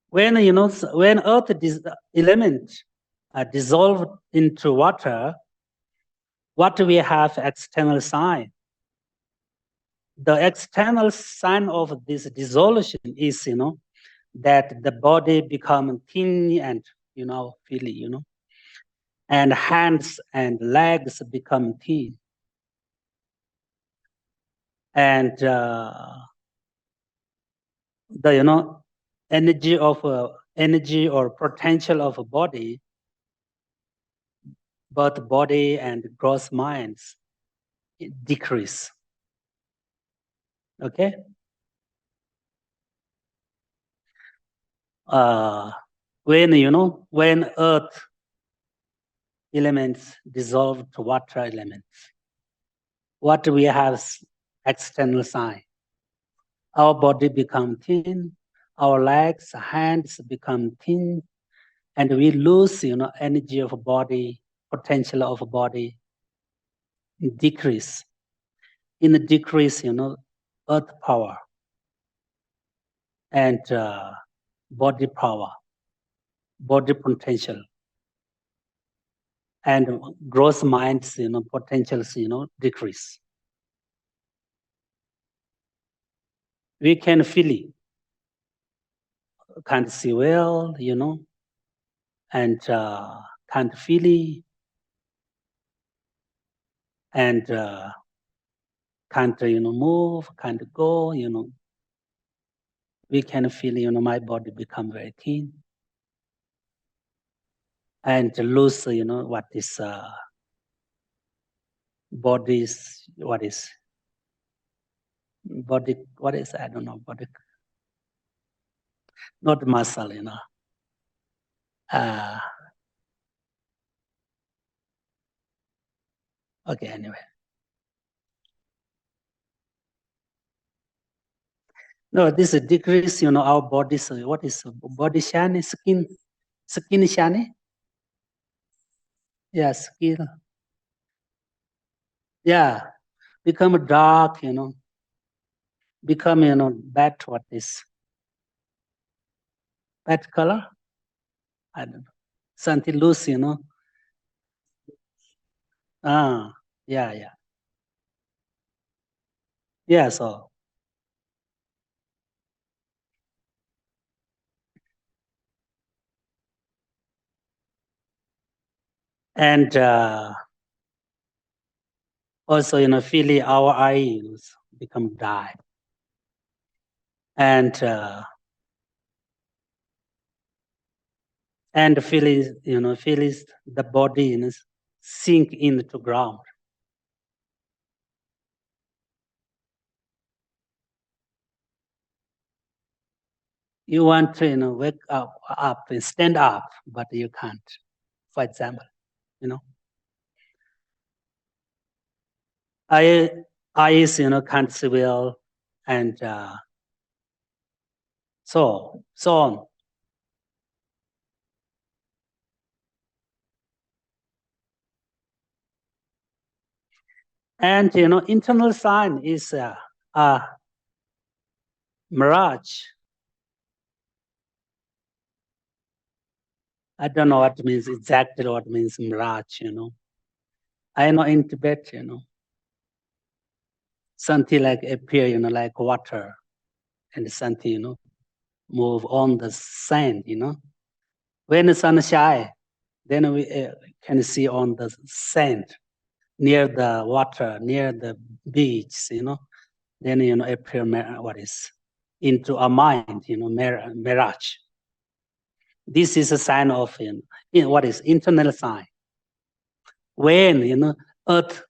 When when earth element dissolved into water, what we have external sign. The external sign of this dissolution is that the body become thin and feely, and hands and legs become thin, and the energy or potential of a body, both body and gross minds, decrease. Okay. When earth elements dissolve to water elements, what we have external sign. Our body become thin, our legs, hands become thin, and we lose, energy of body, potential of body, decrease. In the decrease, earth power and body power, body potential, and gross minds, potentials, decrease. We can feel it, can't see well, and can't feel it, and can't, move, can't go, we can feel, my body become very thin. And lose, what is bodies, what is, I don't know, body, not muscle, okay, anyway. No, this decrease, our bodies, what is body shiny, skin shiny? Yeah, skin. Yeah, become dark, become, bad, what is, bad color? I don't know. Something loose, yeah. Yeah, so. And also, feeling our eyes become dark. And feeling, feeling the body, sink into ground. You want to, wake up and stand up, but you can't, for example, eyes, can't see well, and so on. And, internal sign is mirage. I don't know what means exactly what means mirage, I know in Tibet, something like appear, like water, and something, move on the sand, When the sun shines, then we can see on the sand, near the water, near the beach, then, appear what is into a mind, mirage. This is a sign of what is internal sign. When, earth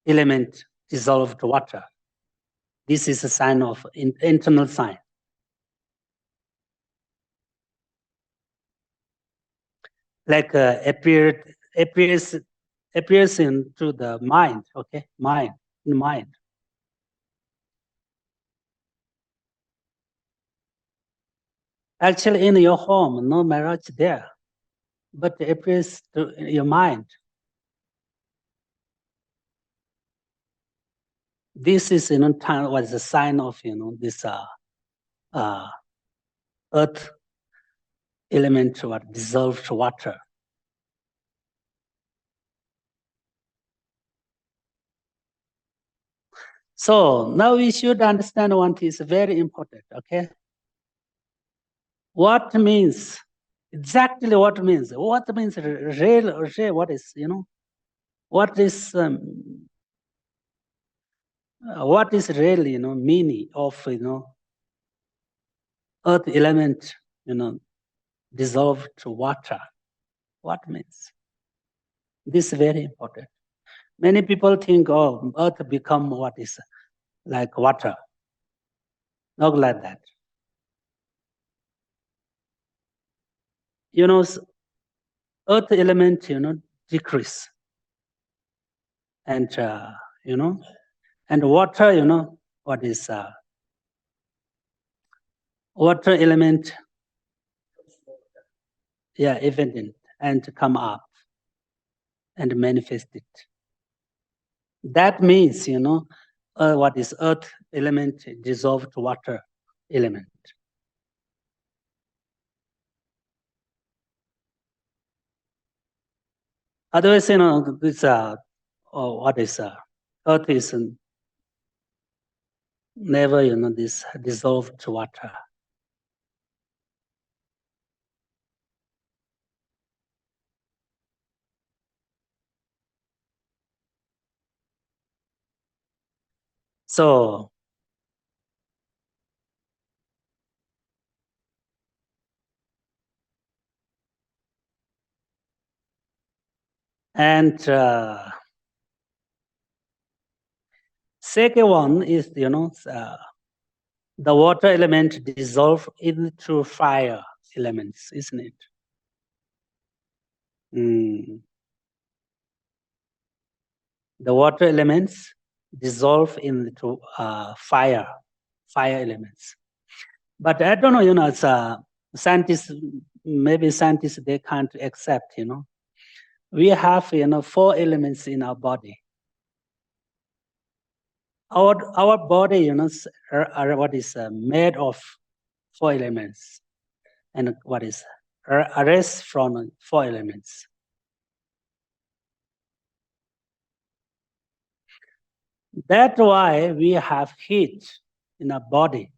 element dissolved water, this is a sign of internal sign. Like appears into the mind, okay, mind. Actually, in your home, no mirage there, but it appears to your mind. This is, was a sign of, this earth element or dissolved water. So now we should understand one thing is very important, okay? What means, exactly what means real, what is, what is really, meaning of, earth element, dissolved to water. What means? This is very important. Many people think, oh, earth become what is like water. Not like that. Earth element, decrease. And, and water, what is water element, yeah, evident and come up and manifest it. That means, what is earth element, dissolved water element. Otherwise, this what is earth is never, this dissolved water. So and second one is, the water element dissolve into fire elements, isn't it? The water elements dissolve into fire elements. But I don't know, it's scientists, maybe scientists, they can't accept, We have, 4 elements in our body. Our body, are what is made of 4 elements, and what is arose from 4 elements. That's why we have heat in our body,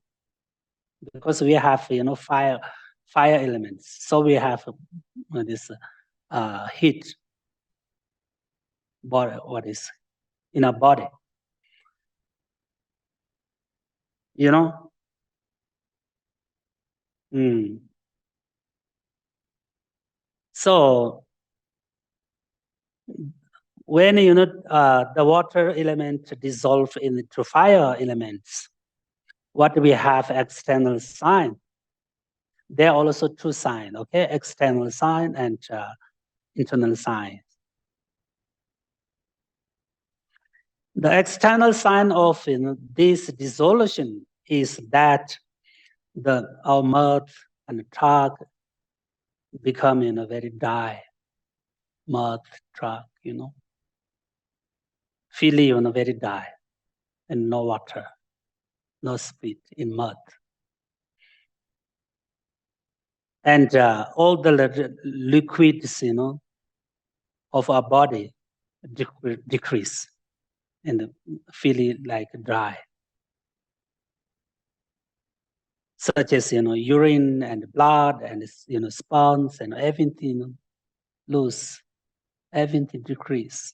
because we have, fire elements. So we have this heat body, what is in our body. So when the water element dissolve into fire elements, what we have external sign. There are also 2 signs, okay? External sign and internal sign. The external sign of this dissolution is that our mouth and trunk become very dry. Mouth, trunk, feel very dry, and no water, no speed in mouth. And all the liquids, of our body decrease and feel like dry. Such as, urine and blood and, sperms and everything lose, everything decrease.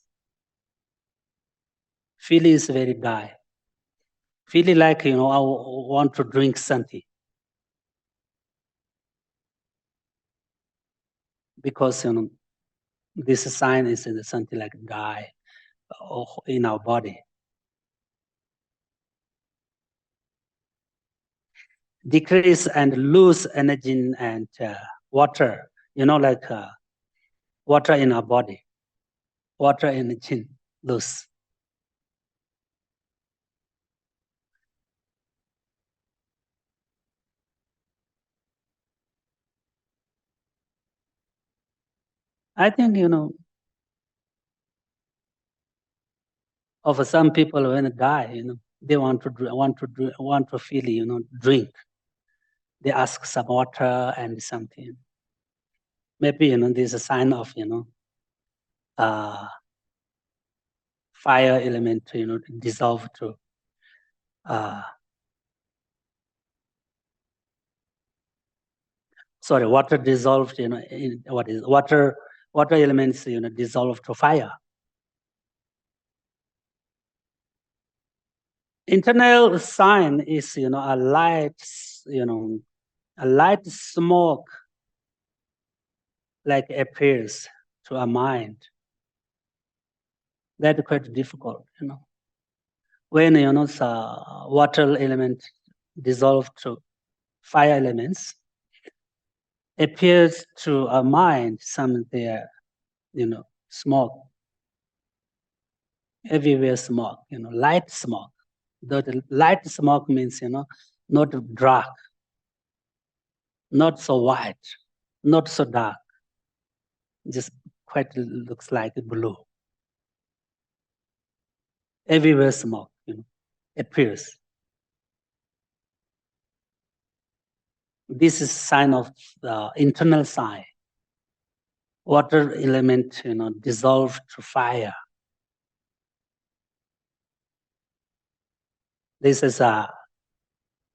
Feel is very dry. Feel like, I want to drink something. Because, this sign is something like dry in our body. Decrease and lose energy and water, like water in our body, water energy lose. I think, of some people when they die, they want to feel, drink. They ask some water and something. Maybe, there's a sign of, fire element, dissolve to water dissolved, in what is water elements, dissolve to fire. Internal sign is, a light, a light smoke like appears to our mind. That's quite difficult, When, water element dissolve to fire elements, appears to our mind some there, smoke. Everywhere smoke, light smoke. The light smoke means, not dark, not so white, not so dark. Just quite looks like blue. Everywhere smoke, appears. This is sign of the internal sign. Water element, dissolved to fire. This is a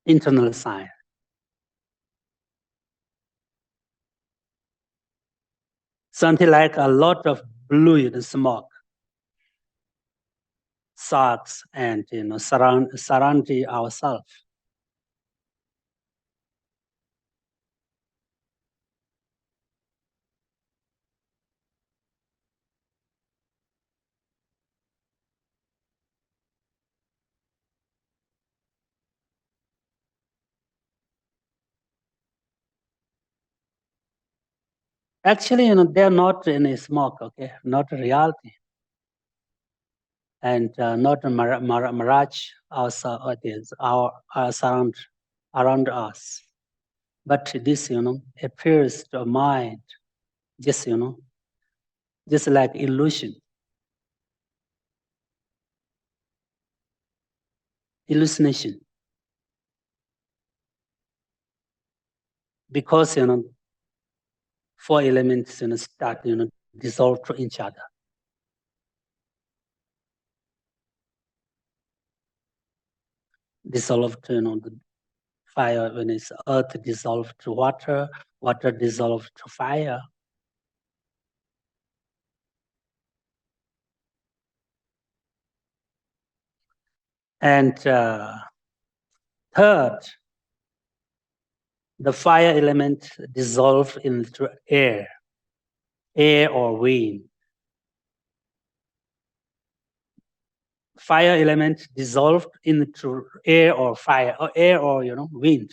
internal sign. Something like a lot of blue smoke. thoughts and surrounding ourselves. Actually, they're not any smoke, okay, not reality, and not a mirage also audience, our surround around us. But this, appears to mind, just just like illusion, hallucination, because four elements start dissolve to each other. Dissolve to the fire when it's earth dissolved to water, water dissolved to fire. And third, the fire element dissolved into air or wind. Fire element dissolved into air or fire, or air or wind.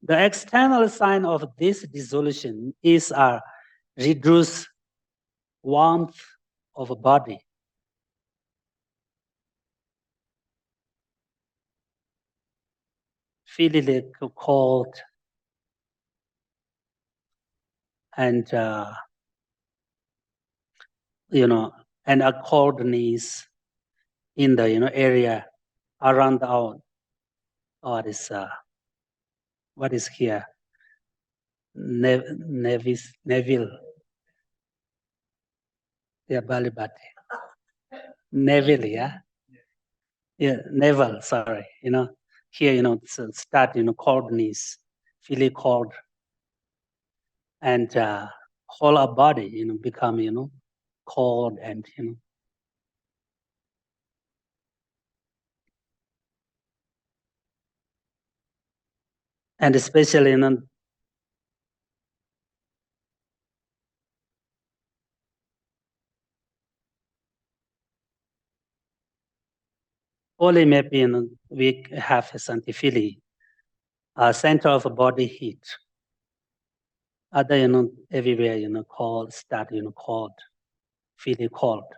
The external sign of this dissolution is a reduced warmth of a body, feeling like cold, and and a coldness in the area around our what is here, Neville, yeah, Balibati, Neville, yeah, Neville. Sorry, here start coldness, feeling cold, and whole our body become cold and and especially only maybe we have something feeling center of body heat. Other everywhere cold, start cold, feeling cold.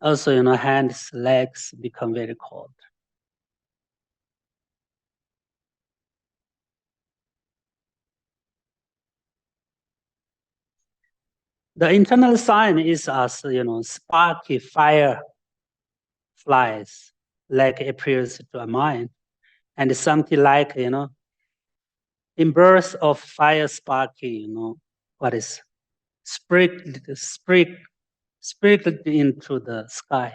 Also hands, legs become very cold. The internal sign is as sparky fire flies, like appears to a mind, and something like in bursts of fire sparky, what is sprinkled into the sky.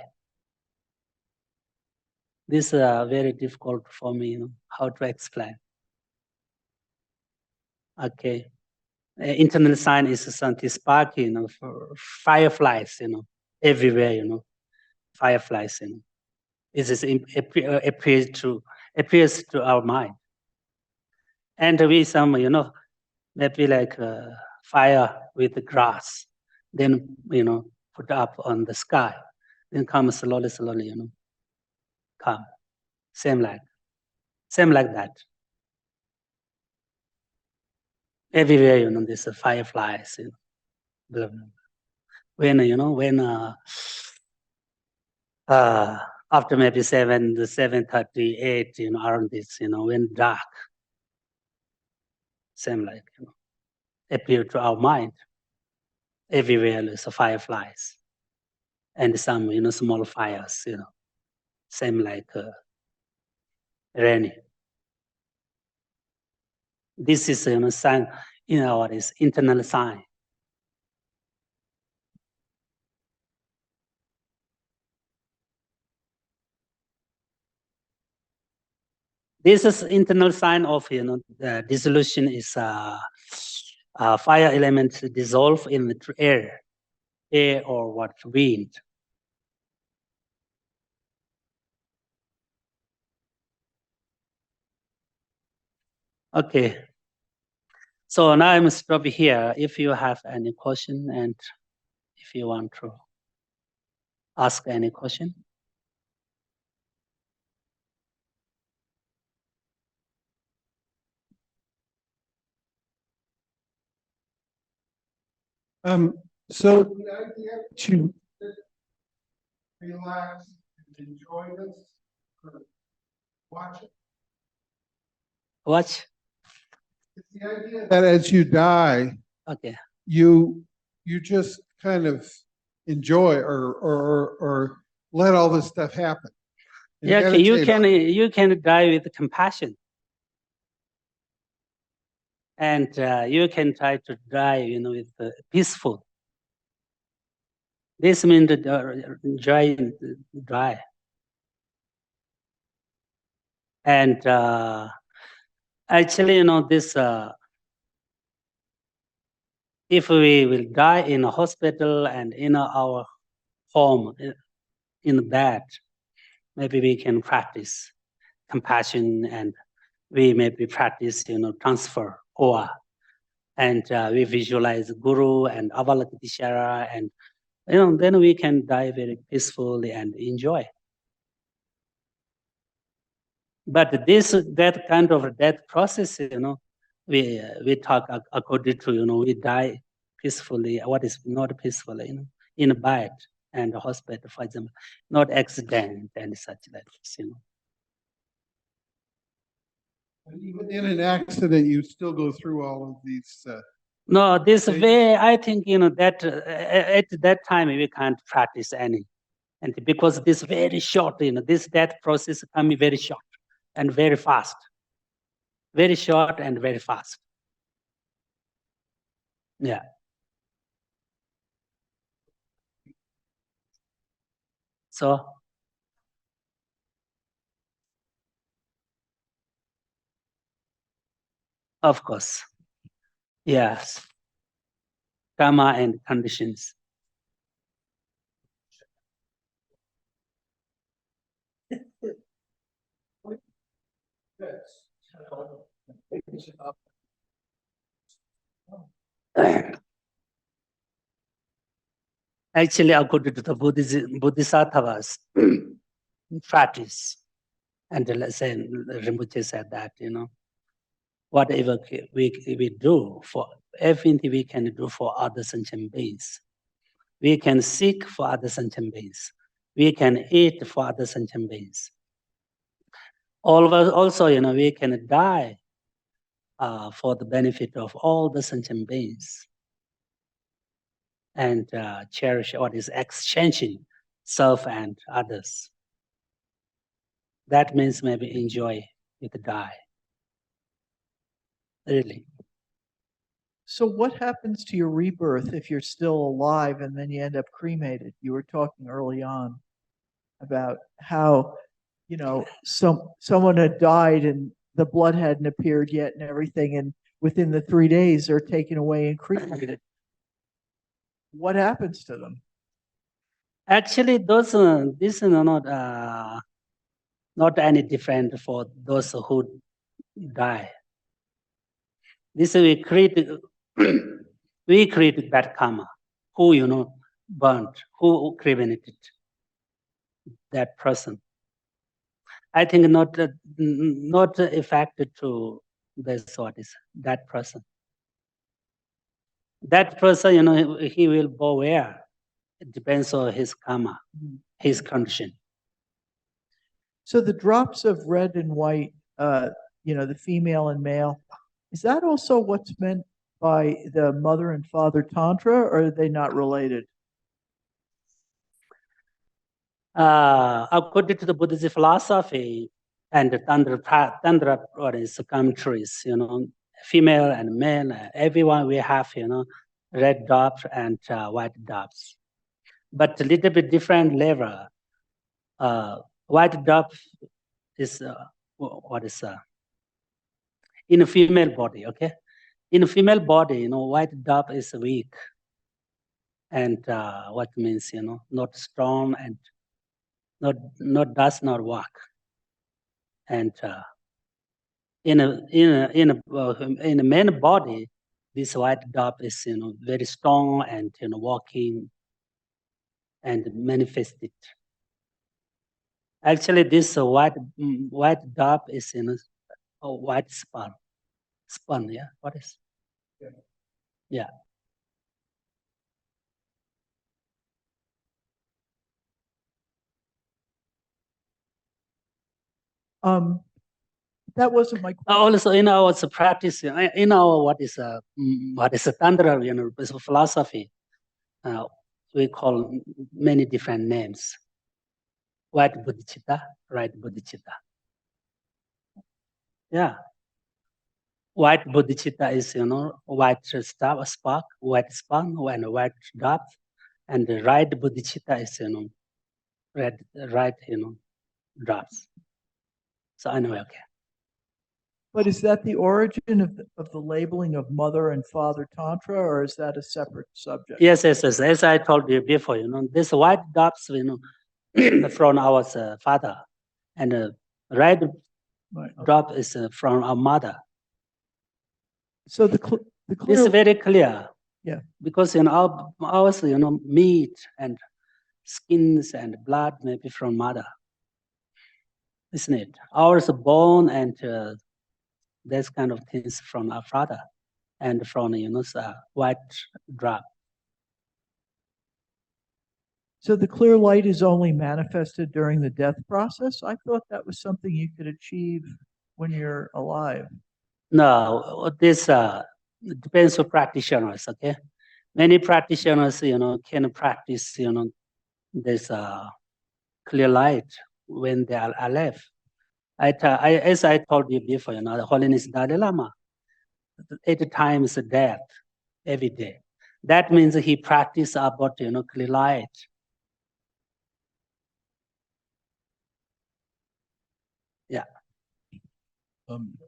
This is very difficult for me, how to explain. Okay. Internal sign is something sparky, for fireflies, everywhere, fireflies, This is appears to our mind. And we some, maybe like fire with the grass, then, put up on the sky, then come slowly, come. Same like that. Everywhere, this fireflies, blah, blah. When after maybe 7:38, around this, when dark, same like, appear to our mind. Everywhere is fireflies and some, small fires, same like rainy. This is, sign, what is internal sign. This is internal sign of dissolution is fire elements dissolve in the air or what wind. Okay. So now I'm stop here. If you have any question and if you want to ask any question. So the idea to relax and enjoy this, or watch it. Watch. It's the idea that as you die, Okay. you just kind of enjoy or let all this stuff happen. And Yeah, okay, you meditate on it. you can die with compassion. And you can try to die, with peaceful. This means enjoy die. And actually, this if we will die in a hospital and in our home, in bed, maybe we can practice compassion and we maybe practice, transfer or and we visualize Guru and Avalokiteshvara and then we can die very peacefully and enjoy. But that kind of death process, we talk according to, we die peacefully. What is not peacefully, in a bed and a hospital, for example, not accident and such like this, And even in an accident, you still go through all of these. No, this stages. way, I think, that at that time we can't practice any. And because this very short, this death process can be very short and very fast. Very short and very fast. Yeah. So, of course, yes. Karma and conditions. Actually, according to the Bodhisattvas practice, and let's say Rinpoche said that, whatever we do for everything we can do for other sentient beings, we can seek for other sentient beings, we can eat for other sentient beings. All of us also, we can die for the benefit of all the sentient beings. And cherish what is exchanging self and others. That means maybe enjoy with die. Really. So what happens to your rebirth if you're still alive and then you end up cremated? You were talking early on about how, someone had died and the blood hadn't appeared yet and everything, and within the 3 days they're taken away and cremated. What happens to them? Actually, those this is not any different for those who die. This we create bad karma. Who burnt, who cremated that person. I think not affected to this what is that person. That person, he will go where? It depends on his karma, his condition. So the drops of red and white, the female and male, is that also what's meant by the mother and father tantra, or are they not related? According to the Buddhist philosophy and the Tantra commentaries, female and male, everyone will have, red dots and white dots. But a little bit different level. White dot is what is in a female body, okay? In a female body, white dove is weak, and what means, not strong and not does not work. And in a man body, this white dove is very strong and walking and manifested. Actually, this white dove is a white spun. Yeah. What is? Yeah. That wasn't my question. Also, in our practice, in our what is a Tantra, philosophy, we call many different names. White bodhicitta, right bodhicitta. Yeah. White bodhicitta is, white spark, white spun, and white dot, and the right bodhicitta is, red, right, drops. So anyway, okay. But is that the origin of the labeling of mother and father tantra, or is that a separate subject? Yes. As I told you before, this white dots, from our father, and red Right, okay. drop is from our mother. So the This clear, is very clear. Yeah. Because ours, meat and skins and blood may be from mother, isn't it? Ours bone and this kind of things from our father, and from white drop. so the clear light is only manifested during the death process? I thought that was something you could achieve when you're alive. No, this depends on practitioners. Okay, many practitioners, can practice, this clear light when they are alive. As I told you before, the Holiness Dalai Lama, 8 times a day, every day. That means he practiced about clear light. Yeah.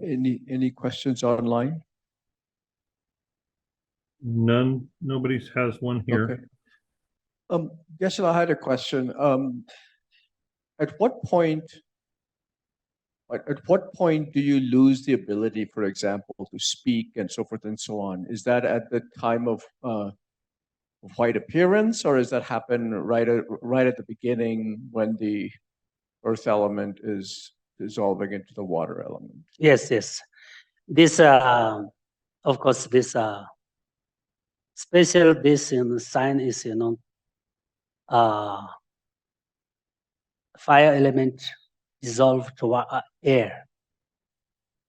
Any questions online? None. Nobody has one here. Okay. Geshe, I had a question. At what point do you lose the ability, for example, to speak and so forth and so on? Is that at the time of white appearance, or does that happen right at the beginning when the earth element is dissolving into the water element? Yes. This, of course, this special this sign is fire element dissolved to air.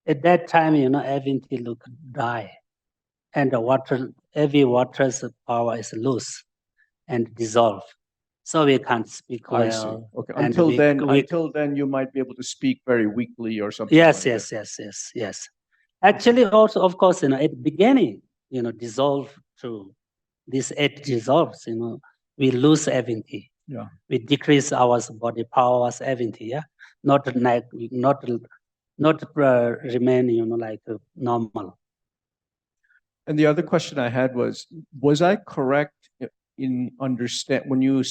At that time, everything look dry, and the every water's power is loose and dissolve. So we can't speak well. I see. Okay. and Until we- then, you might be able to speak very weakly or something. Yes. like that. Yes. Actually, also, of course, at the beginning, dissolve to this, it dissolves, we lose everything. Yeah. We decrease our body powers, everything. Yeah. Not remain, like normal. And the other question I had was I correct in understand when you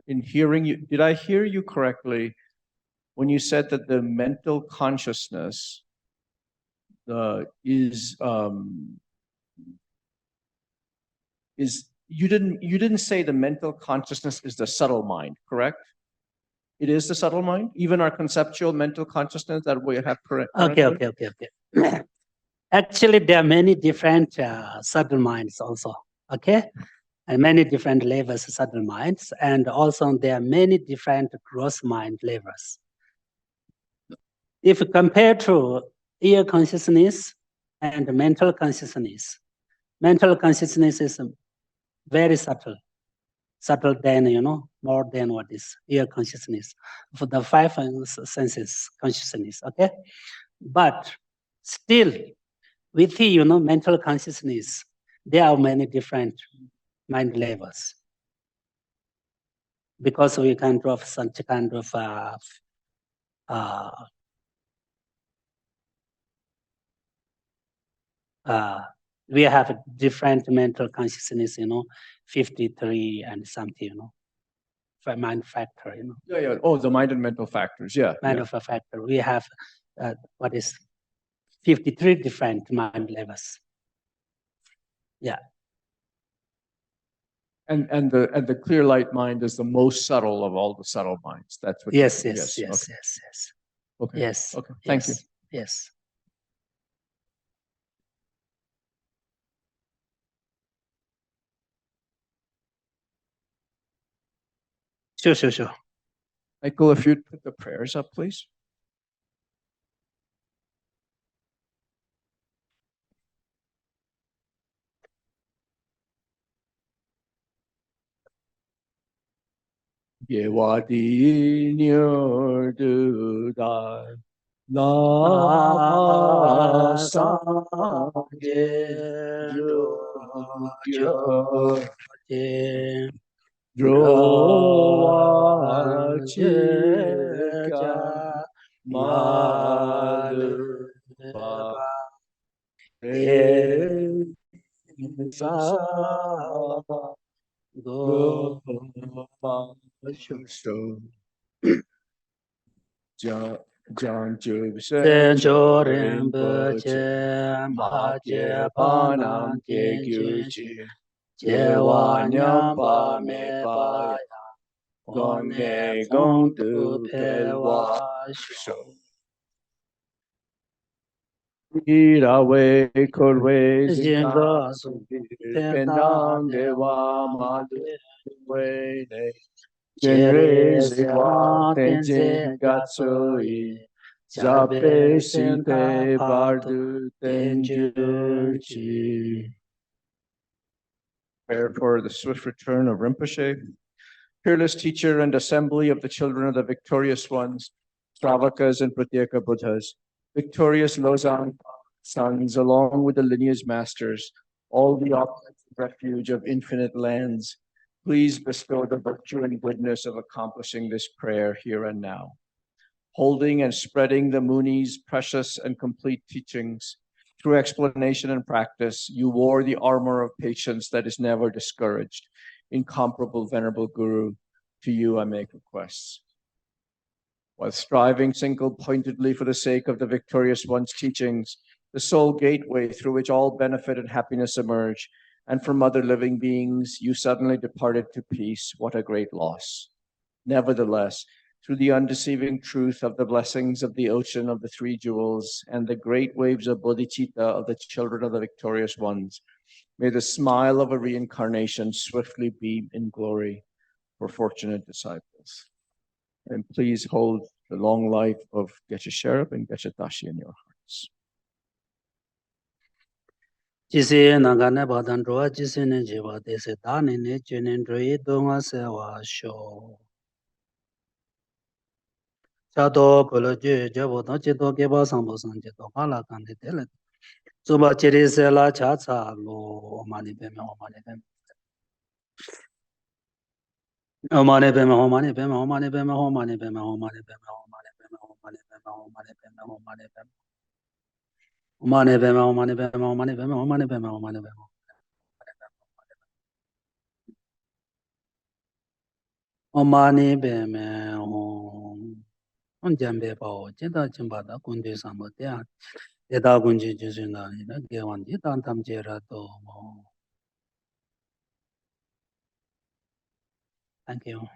in hearing you? Did I hear you correctly when you said that the mental consciousness is you didn't say the mental consciousness is the subtle mind, correct? It is the subtle mind, even our conceptual mental consciousness that we have correct. Okay. Actually, there are many different subtle minds also. Okay, and many different levels of subtle minds, and also there are many different gross mind levels. If compared to ear consciousness and mental consciousness is very subtle than, more than what is ear consciousness for the 5 senses consciousness. Okay, but still within, mental consciousness, there are many different mind levels, because we can drop such kind of we have a different mental consciousness, 53 and something, for mind factor, Yeah. Oh, the mind and mental factors. Yeah. mind of a factor. We have what is 53 different mind levels. Yeah. And the clear light mind is the most subtle of all the subtle minds. That's what. Yes. Okay. Okay. Yes. Okay. Thank you. Yes. Sure. Michael, if you'd put the prayers up, please. Yewadi nyor dudai la sanje drowa chika malu sa go so John Sen Jubsen Jorim Rinpoche Bache Mahakye Panam Panam Kye Gyuchi Jewa Nyampa Nyamba Me Me Paya Paya Gone Gong Tu Pelwa So Irawe Korwe Zinga Jinga Su Pendam Dewa Madu We Ne Jere Jinre Zigwa Zema Tenjin Tenze Gatsui Gatsui Zape Jabe Sinte Senta Patu Bardu Tenjuchi. Tenjuchi. Prayer for the swift return of Rinpoche, peerless teacher and assembly of the children of the victorious ones, Stravakas and Pratyeka Buddhas, victorious Losang sons, along with the lineage masters, all the objects of refuge of infinite lands, please bestow the virtue and goodness of accomplishing this prayer here and now. Holding and spreading the Muni's precious and complete teachings, through explanation and practice, you wore the armor of patience that is never discouraged. Incomparable Venerable Guru, to you I make requests. While striving single-pointedly for the sake of the victorious one's teachings, the sole gateway through which all benefit and happiness emerge, and from other living beings, you suddenly departed to peace. What a great loss. Nevertheless, through the undeceiving truth of the blessings of the ocean of the three jewels and the great waves of bodhicitta of the children of the victorious ones, may the smile of a reincarnation swiftly beam in glory for fortunate disciples. And please hold the long life of Geshe and Geshe Tashi in your hearts. Jise nangane badan roa jise ne jiwa dese dani ne jenen roi donga sewa sho. Chado polo ju jabo no jito keba sambo san jito pala kande tele. Zuba chiri se la cha cha lo omani peme omani peme. Omani peme omani peme omani peme omani peme omani peme omani peme omani peme omani peme omani peme. Omani peme omani peme omani peme omani peme omani peme. Omani peme om. Onjambe pao jeda chimbada kunde sambotea. Eda kunji jisuna ina gewan jitan tam jera to mo. Thank you.